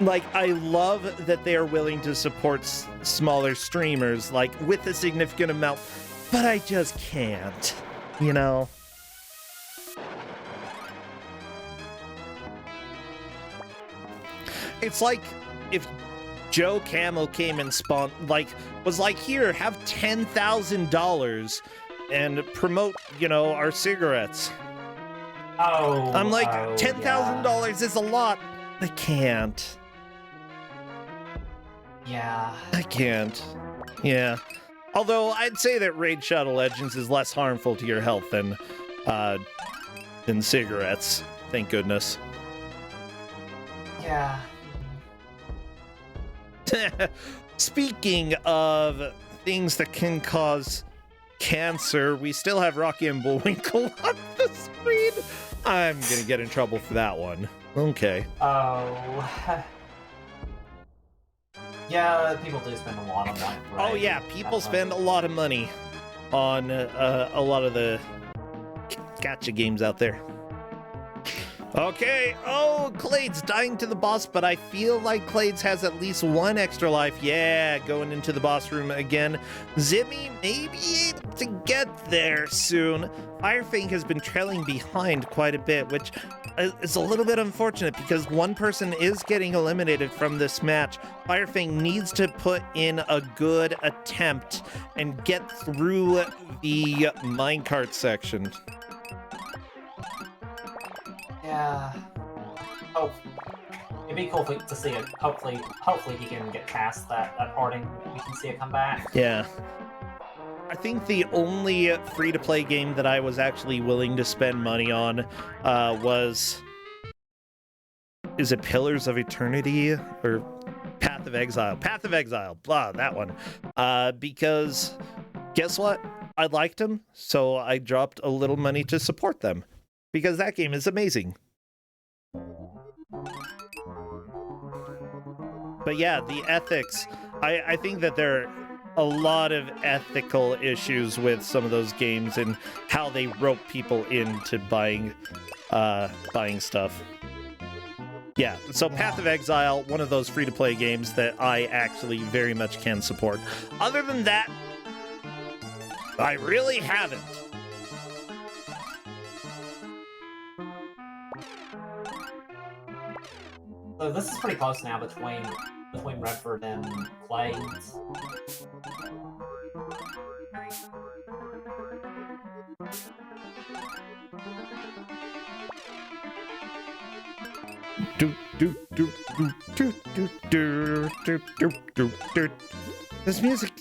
Like, I love that they are willing to support smaller streamers, like, with a significant amount, but I just can't, you know? It's like if Joe Camel came and was like, here, have $10,000 and promote, you know, our cigarettes. Oh. I'm like, $10,000 $10,000 is a lot. I can't. Yeah. I can't. Yeah. Although I'd say that Raid Shadow Legends is less harmful to your health than cigarettes. Thank goodness. Yeah. Speaking of things that can cause cancer, we still have Rocky and Bullwinkle on the screen. I'm gonna get in trouble for that one. Okay. Oh. Yeah, people do spend a lot of money. Oh yeah, people spend a lot of money on a lot of the gacha games out there. Okay, oh, Clades dying to the boss, but I feel like Clades has at least one extra life. Yeah, going into the boss room again. Zimmy may be able to get there soon. Firefang has been trailing behind quite a bit, which is a little bit unfortunate because one person is getting eliminated from this match. Firefang needs to put in a good attempt and get through the minecart section. Yeah. Oh, it'd be cool to see it. Hopefully he can get past that part and we can see it come back. Yeah. I think the only free-to-play game that I was actually willing to spend money on was... Is it Pillars of Eternity? Or Path of Exile? Path of Exile. Blah, that one. Because, guess what? I liked them, so I dropped a little money to support them. Because that game is amazing. But yeah, the ethics. I think that there are a lot of ethical issues with some of those games and how they rope people into buying stuff. Yeah, so Path of Exile, one of those free-to-play games that I actually very much can support. Other than that, I really haven't. So this is pretty close now between Redford and Clades. This music,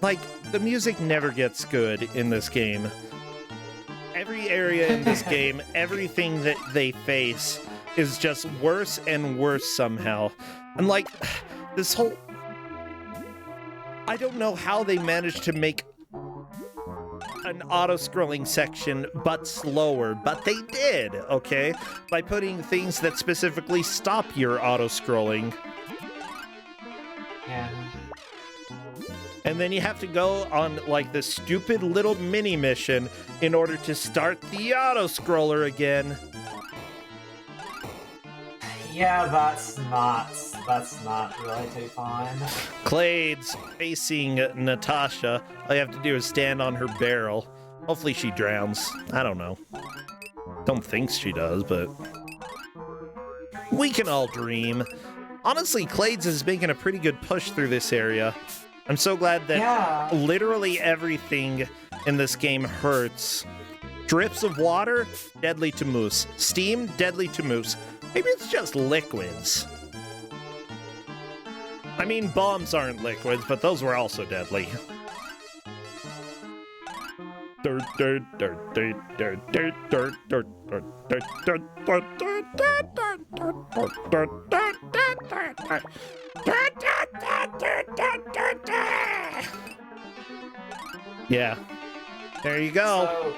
like, the music never gets good in this game. Every area in this game, everything that they face is just worse and worse somehow. And like, this whole... I don't know how they managed to make an auto-scrolling section but slower, but they did, okay? By putting things that specifically stop your auto-scrolling. Yeah. And then you have to go on, like, this stupid little mini-mission in order to start the auto-scroller again. Yeah, that's not really too fun. Clades facing Natasha. All you have to do is stand on her barrel. Hopefully she drowns. I don't know. Don't think she does, but we can all dream. Honestly, Clades is making a pretty good push through this area. I'm so glad that literally everything in this game hurts. Drips of water, deadly to moose. Steam, deadly to moose. Maybe it's just liquids. I mean, bombs aren't liquids, but those were also deadly. Yeah. There you go.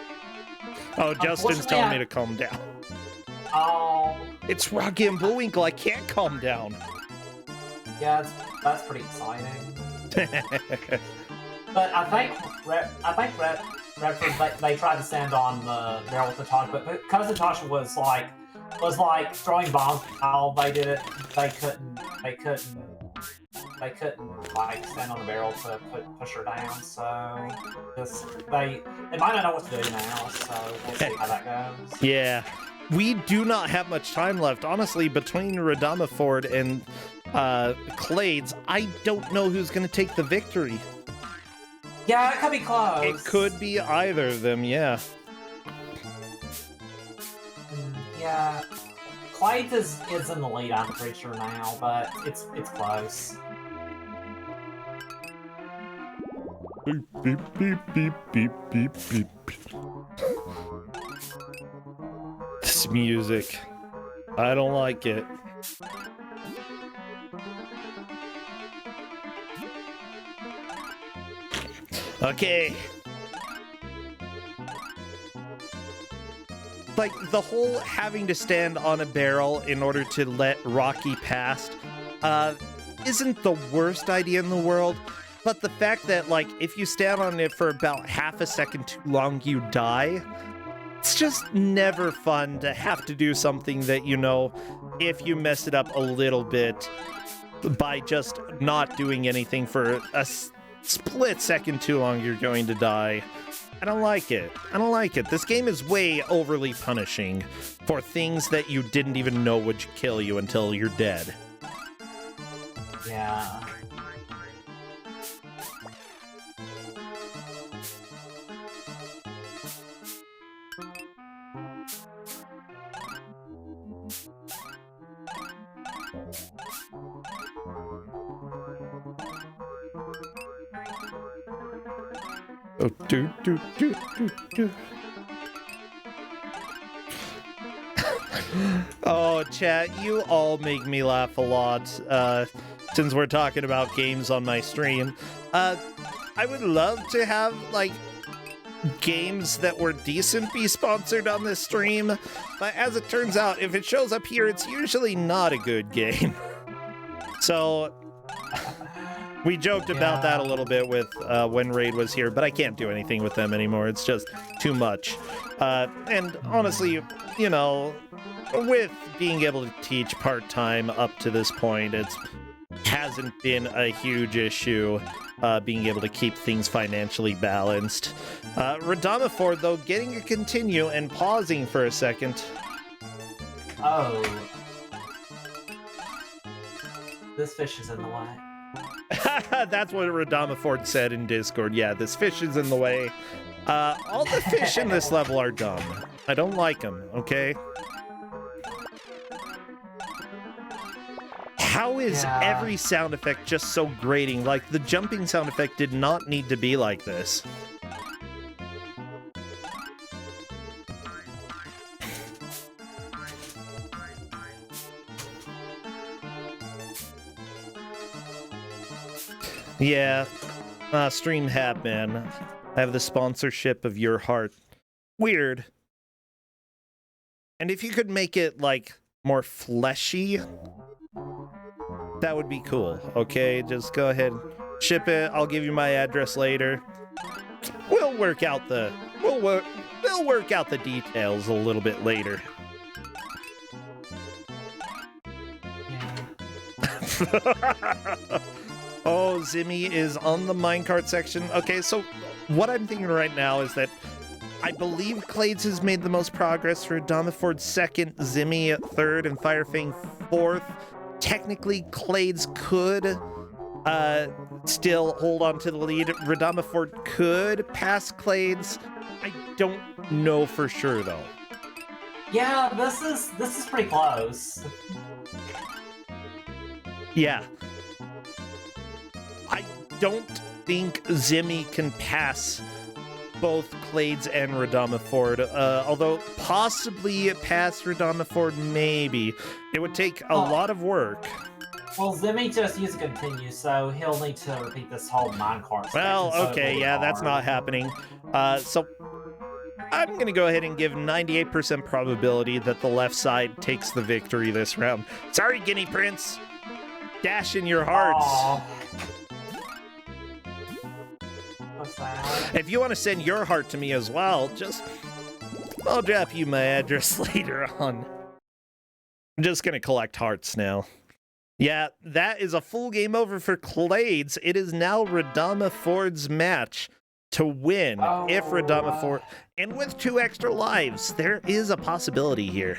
Oh, Justin's telling me to calm down. Oh. It's Rocky and Bullwinkle. I can't calm down. Yeah, that's pretty exciting. But I think Redford, they tried to stand on the barrel with Natasha, but because Natasha was like throwing bombs while they did it, they couldn't like stand on the barrel to push her down. So they might not know what to do now. So we'll see how that goes. Yeah, we do not have much time left. Honestly, between Radamaford and Clades, I don't know who's going to take the victory. Yeah, it could be close. It could be either of them, yeah. Yeah. Clades is in the lead, I'm pretty sure now, but it's close. Beep, beep, beep, beep, beep, beep, beep. This music, I don't like it. Okay. Like, the whole having to stand on a barrel in order to let Rocky past isn't the worst idea in the world, but the fact that, like, if you stand on it for about half a second too long, you die, it's just never fun to have to do something that, you know, if you mess it up a little bit by just not doing anything for a split second too long, you're going to die. I don't like it. I don't like it. This game is way overly punishing for things that you didn't even know would kill you until you're dead. Yeah. Oh, do. Oh, chat, you all make me laugh a lot, since we're talking about games on my stream. I would love to have, like, games that were decent be sponsored on this stream, but as it turns out, if it shows up here, it's usually not a good game. So we joked about that a little bit with when Raid was here, but I can't do anything with them anymore. It's just too much. And honestly, you know, with being able to teach part-time up to this point, it hasn't been a huge issue being able to keep things financially balanced. Radamaford, though, getting a continue and pausing for a second. Oh. This fish is in the way. That's what Radamaford said in Discord. Yeah, this fish is in the way. All the fish in this level are dumb. I don't like them, okay? How is every sound effect just so grating? Like, the jumping sound effect did not need to be like this. Yeah, Stream Hat, man. I have the sponsorship of your heart. Weird. And if you could make it, like, more fleshy, that would be cool, okay? Just go ahead, ship it. I'll give you my address later. We'll work out the details a little bit later. Oh, Zimmy is on the minecart section. Okay, so what I'm thinking right now is that I believe Clades has made the most progress. For Radamaford second, Zimmy third, and Firefang fourth. Technically, Clades could still hold on to the lead. Radamaford could pass Clades. I don't know for sure, though. Yeah, this is pretty close. Yeah. I don't think Zimmy can pass both Clades and Radamaford, although possibly past Radamaford, maybe. It would take a lot of work. Well, Zimmy just used continue, so he'll need to repeat this whole minecart. Well, okay, yeah, that's not happening. So I'm going to go ahead and give 98% probability that the left side takes the victory this round. Sorry, Guinea Prince. Dash in your hearts. Aww. If you want to send your heart to me as well, I'll drop you my address later on. I'm just gonna collect hearts now. Yeah, that is a full game over for Clades. It is now Radama Ford's match to win. If Radama Ford, and with 2 extra lives, there is a possibility here.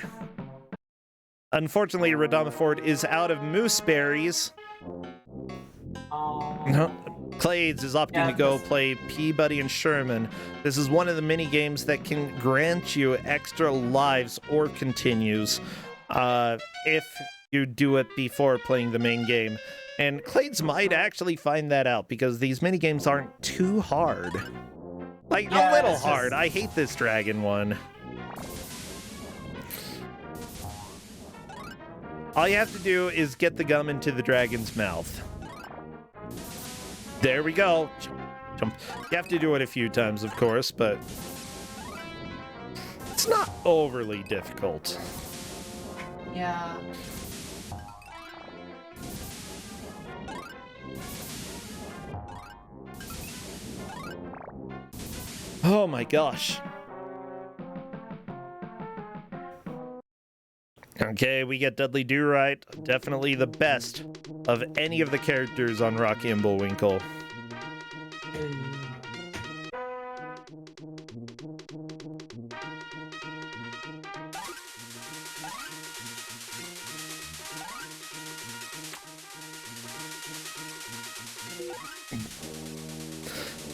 Unfortunately, Radama Ford is out of mooseberries. Clades is opting to go play Peabody and Sherman. This is one of the mini games that can grant you extra lives or continues if you do it before playing the main game. And Clades might actually find that out because these mini games aren't too hard. Like, a little hard. I hate this dragon one. All you have to do is get the gum into the dragon's mouth. There we go. You have to do it a few times, of course, but it's not overly difficult. Yeah. Oh my gosh. Okay, we get Dudley Do-Right. Definitely the best of any of the characters on Rocky and Bullwinkle.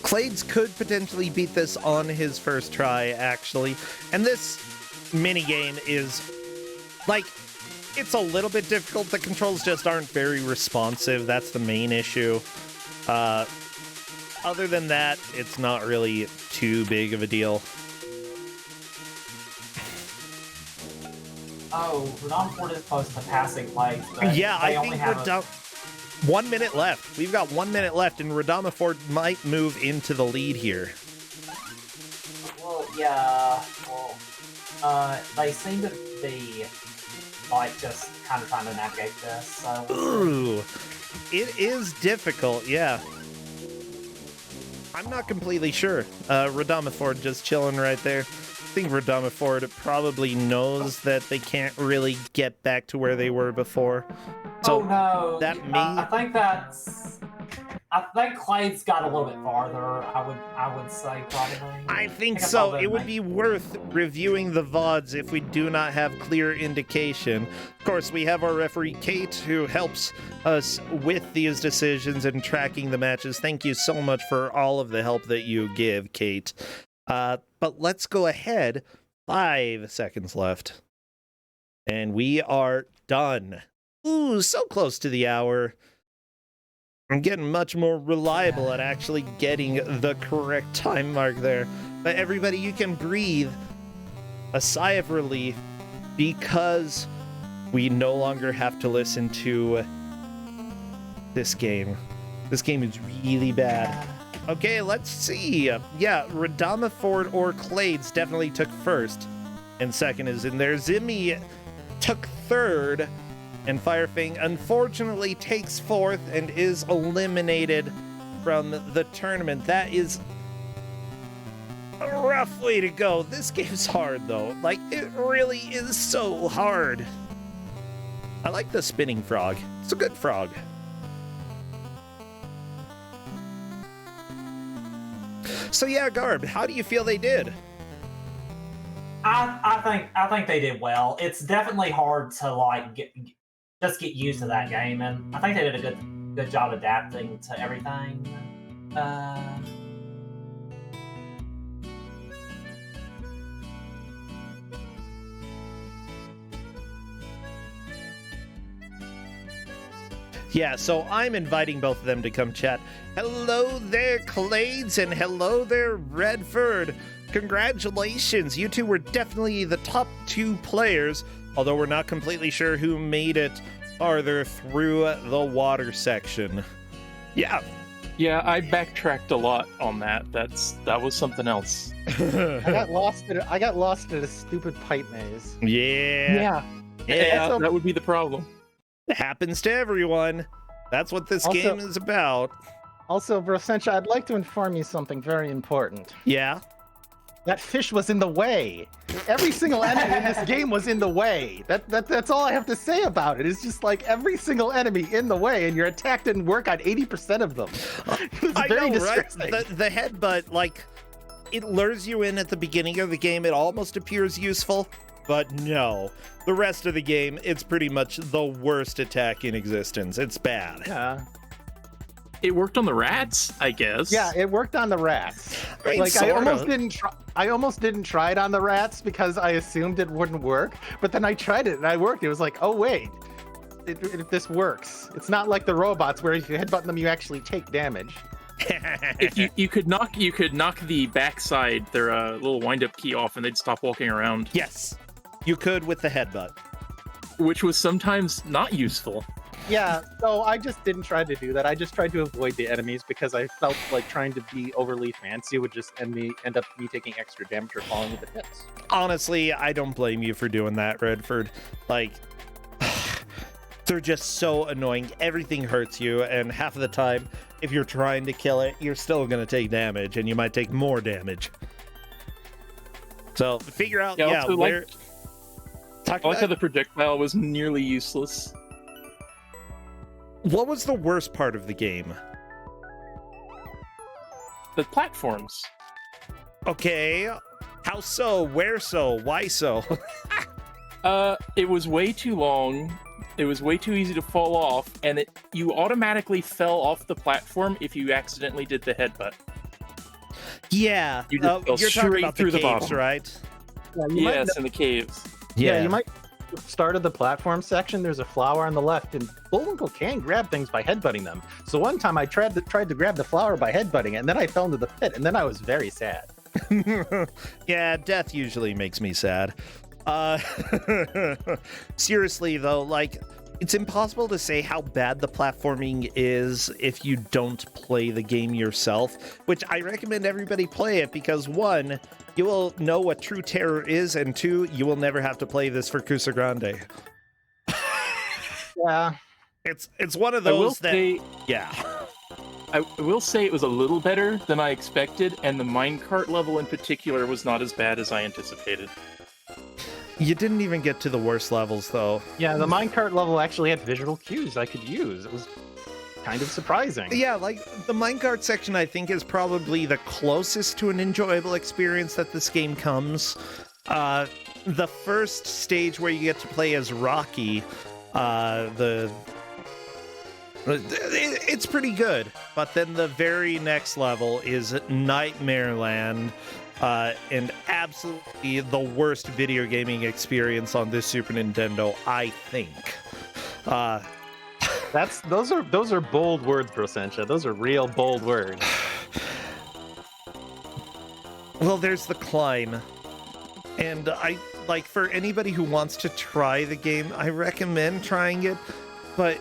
Clades could potentially beat this on his first try, actually. And this minigame is, like, it's a little bit difficult. The controls just aren't very responsive. That's the main issue. Other than that, it's not really too big of a deal. Oh, Radama Ford is close to passing legs, but yeah, I think we're done. 1 minute left. We've got 1 minute left, and Radama Ford might move into the lead here. Well, yeah. Well, they seem to be, like, just kind of trying to navigate this, so... Ooh. It is difficult, yeah. I'm not completely sure. Radama Ford just chilling right there. I think Radama Ford probably knows that they can't really get back to where they were before. So no. That may... I think Clade's got a little bit farther, I would say, probably. I think so. It would be worth reviewing the VODs if we do not have clear indication. Of course, we have our referee, Kate, who helps us with these decisions and tracking the matches. Thank you so much for all of the help that you give, Kate. But let's go ahead. 5 seconds left. And we are done. Ooh, so close to the hour. I'm getting much more reliable at actually getting the correct time mark there. But everybody, you can breathe a sigh of relief because we no longer have to listen to this game. This game is really bad. Okay, let's see. Yeah, Radama Ford or Clades definitely took first, and second is in there. Zimmy took third, and Firefang unfortunately takes fourth and is eliminated from the tournament. That is a rough way to go. This game's hard, though. Like, it really is so hard. I like the spinning frog. It's a good frog. So yeah, Garb, how do you feel they did? I think they did well. It's definitely hard to like get used to that game, and I think they did a good job adapting to everything. Yeah, so I'm inviting both of them to come chat. Hello there, Clades, and hello there, Redford. Congratulations, you two were definitely the top 2 players, although we're not completely sure who made it farther through the water section. Yeah. Yeah, I backtracked a lot on that. That was something else. I got lost at a stupid pipe maze. Yeah, that would be the problem. It happens to everyone. That's what this game is about. Also, Brosencha, I'd like to inform you something very important. Yeah. That fish was in the way. Every single enemy in this game was in the way. That's all I have to say about it. It's just like every single enemy in the way, and your attack didn't work on 80% of them. It's I very know, right? distressing. The headbutt, like, it lures you in at the beginning of the game. It almost appears useful, but no. The rest of the game, it's pretty much the worst attack in existence. It's bad. Yeah. It worked on the rats, I guess. Yeah, it worked on the rats. I mean, Like I sort almost of. didn't try. I almost didn't try it on the rats because I assumed it wouldn't work. But then I tried it and I worked. It was like, oh wait, this works. It's not like the robots where if you headbutt them, you actually take damage. If you could knock the backside, their little wind-up key off, and they'd stop walking around, Yes, you could with the headbutt. which was sometimes not useful. Yeah, so I just didn't try to do that. I just tried to avoid the enemies because I felt like trying to be overly fancy would just end up me taking extra damage or falling into hits. Honestly, I don't blame you for doing that, Redford. Like, they're just so annoying. Everything hurts you, and half of the time, if you're trying to kill it, you're still going to take damage, and you might take more damage. So, figure out, Yeah, also, where... Talk I like about- how the projectile was nearly useless. What was the worst part of the game? The platforms. Okay, how so? Where so? Why so? It was way too long. It was way too easy to fall off, and you automatically fell off the platform if you accidentally did the headbutt. Yeah, You just fell you're talking straight about through the the caves, bottom. right? Yeah, you might Yes, in the caves. Yeah, you might start of the platform section. There's a flower on the left, and Bullwinkle can grab things by headbutting them. So one time I tried to grab the flower by headbutting it, and then I fell into the pit, and then I was very sad. Yeah, death usually makes me sad. Seriously though, like, it's impossible to say how bad the platforming is if you don't play the game yourself, which I recommend everybody play it because one, you will know what true terror is, and two, you will never have to play this for Kuso6rande. Yeah. It's one of I will those that say, yeah. I will say it was a little better than I expected, and the minecart level in particular was not as bad as I anticipated. You didn't even get to the worst levels though. Yeah, the minecart level actually had visual cues I could use. It was kind of surprising. Yeah, like the minecart section I think is probably the closest to an enjoyable experience that this game comes. The first stage where you get to play as Rocky, it's pretty good, but then the very next level is Nightmare Land, and absolutely the worst video gaming experience on this Super Nintendo, I think. Those are bold words, Brosencha. Those are real bold words. Well, there's the climb, and I like for anybody who wants to try the game, I recommend trying it, but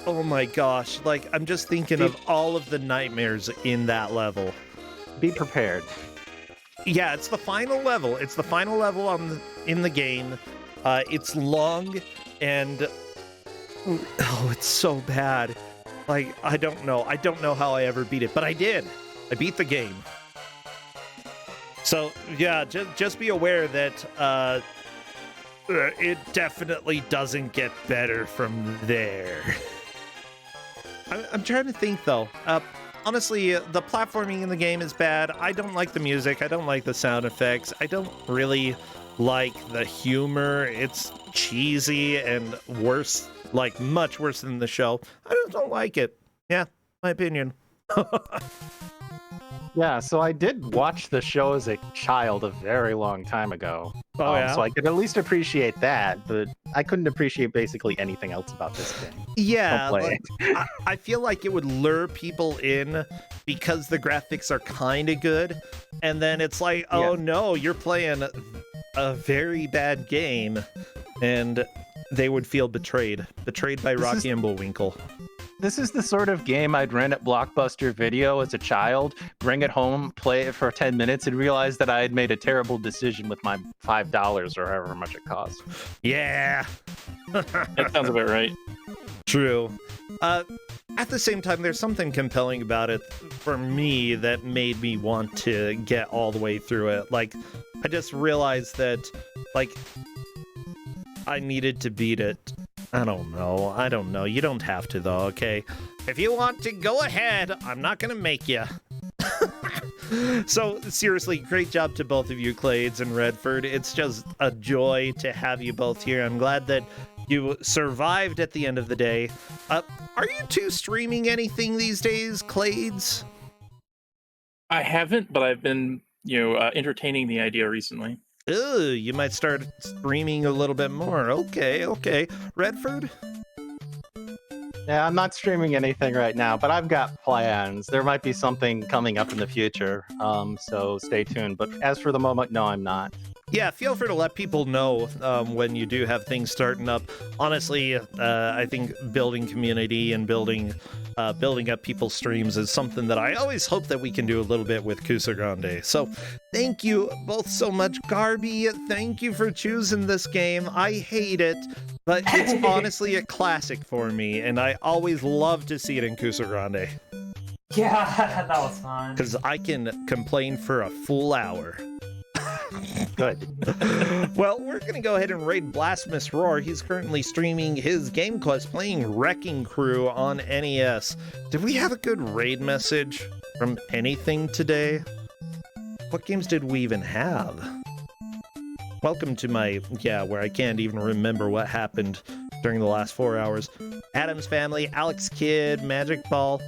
oh my gosh, like I'm just thinking of all of the nightmares in that level. Be prepared. Yeah, it's the final level. It's the final level in the game. It's long, and oh, it's so bad. Like I don't know how I ever beat it, but I did. I beat the game. So yeah, just be aware that it definitely doesn't get better from there. I'm trying to think though. Honestly, the platforming in the game is bad. I don't like the music. I don't like the sound effects. I don't really like the humor. It's cheesy and worse, like much worse than the show. I just don't like it. Yeah, my opinion. Yeah, so I did watch the show as a child a very long time ago. Oh, yeah? So I could at least appreciate that, but I couldn't appreciate basically anything else about this game. Yeah, Don't play like, I feel like it would lure people in because the graphics are kind of good, and then it's like, oh no, you're playing a very bad game, and they would feel betrayed by Rocky and Bullwinkle. This is the sort of game I'd rent at Blockbuster Video as a child, bring it home, play it for 10 minutes, and realize that I had made a terrible decision with my $5 or however much it cost. Yeah. That sounds about right. True. At the same time, there's something compelling about it for me that made me want to get all the way through it. Like, I just realized that, like, I needed to beat it. I don't know. You don't have to, though, okay? If you want to, go ahead. I'm not gonna make you. So, seriously, great job to both of you, Clades and Redford. It's just a joy to have you both here. I'm glad that you survived at the end of the day. Are you two streaming anything these days, Clades? I haven't, but I've been, entertaining the idea recently. Ooh, you might start streaming a little bit more. Okay. Redford? Yeah, I'm not streaming anything right now, but I've got plans. There might be something coming up in the future, so stay tuned. But as for the moment, no, I'm not. Yeah, feel free to let people know when you do have things starting up. Honestly, I think building community and building up people's streams is something that I always hope that we can do a little bit with Kuso6rande. So thank you both so much. Garby, thank you for choosing this game. I hate it, but it's honestly a classic for me, and I always love to see it in Kuso6rande. Yeah, that was fun. Because I can complain for a full hour. Good. Well, we're going to go ahead and raid Blasphemous Roar. He's currently streaming his Game Quest playing Wrecking Crew on NES. Did we have a good raid message from anything today? What games did we even have? Welcome to my, where I can't even remember what happened during the last 4 hours. Adam's Family, Alex Kidd, Magic Ball.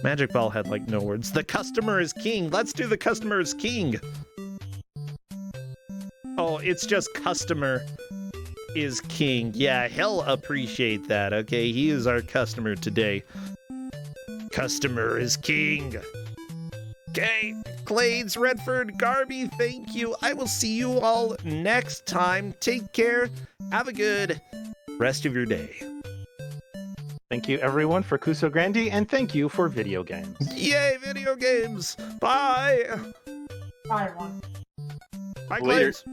Magic Ball had like no words. The customer is king. Let's do the customer is king. Oh, it's just customer is king. Yeah, he'll appreciate that, okay? He is our customer today. Customer is king. Okay, Clades, Redford, Garby, thank you. I will see you all next time. Take care. Have a good rest of your day. Thank you, everyone, for Kuso6rande, and thank you for video games. Yay, video games. Bye. Bye, everyone. Bye, Later. Clades.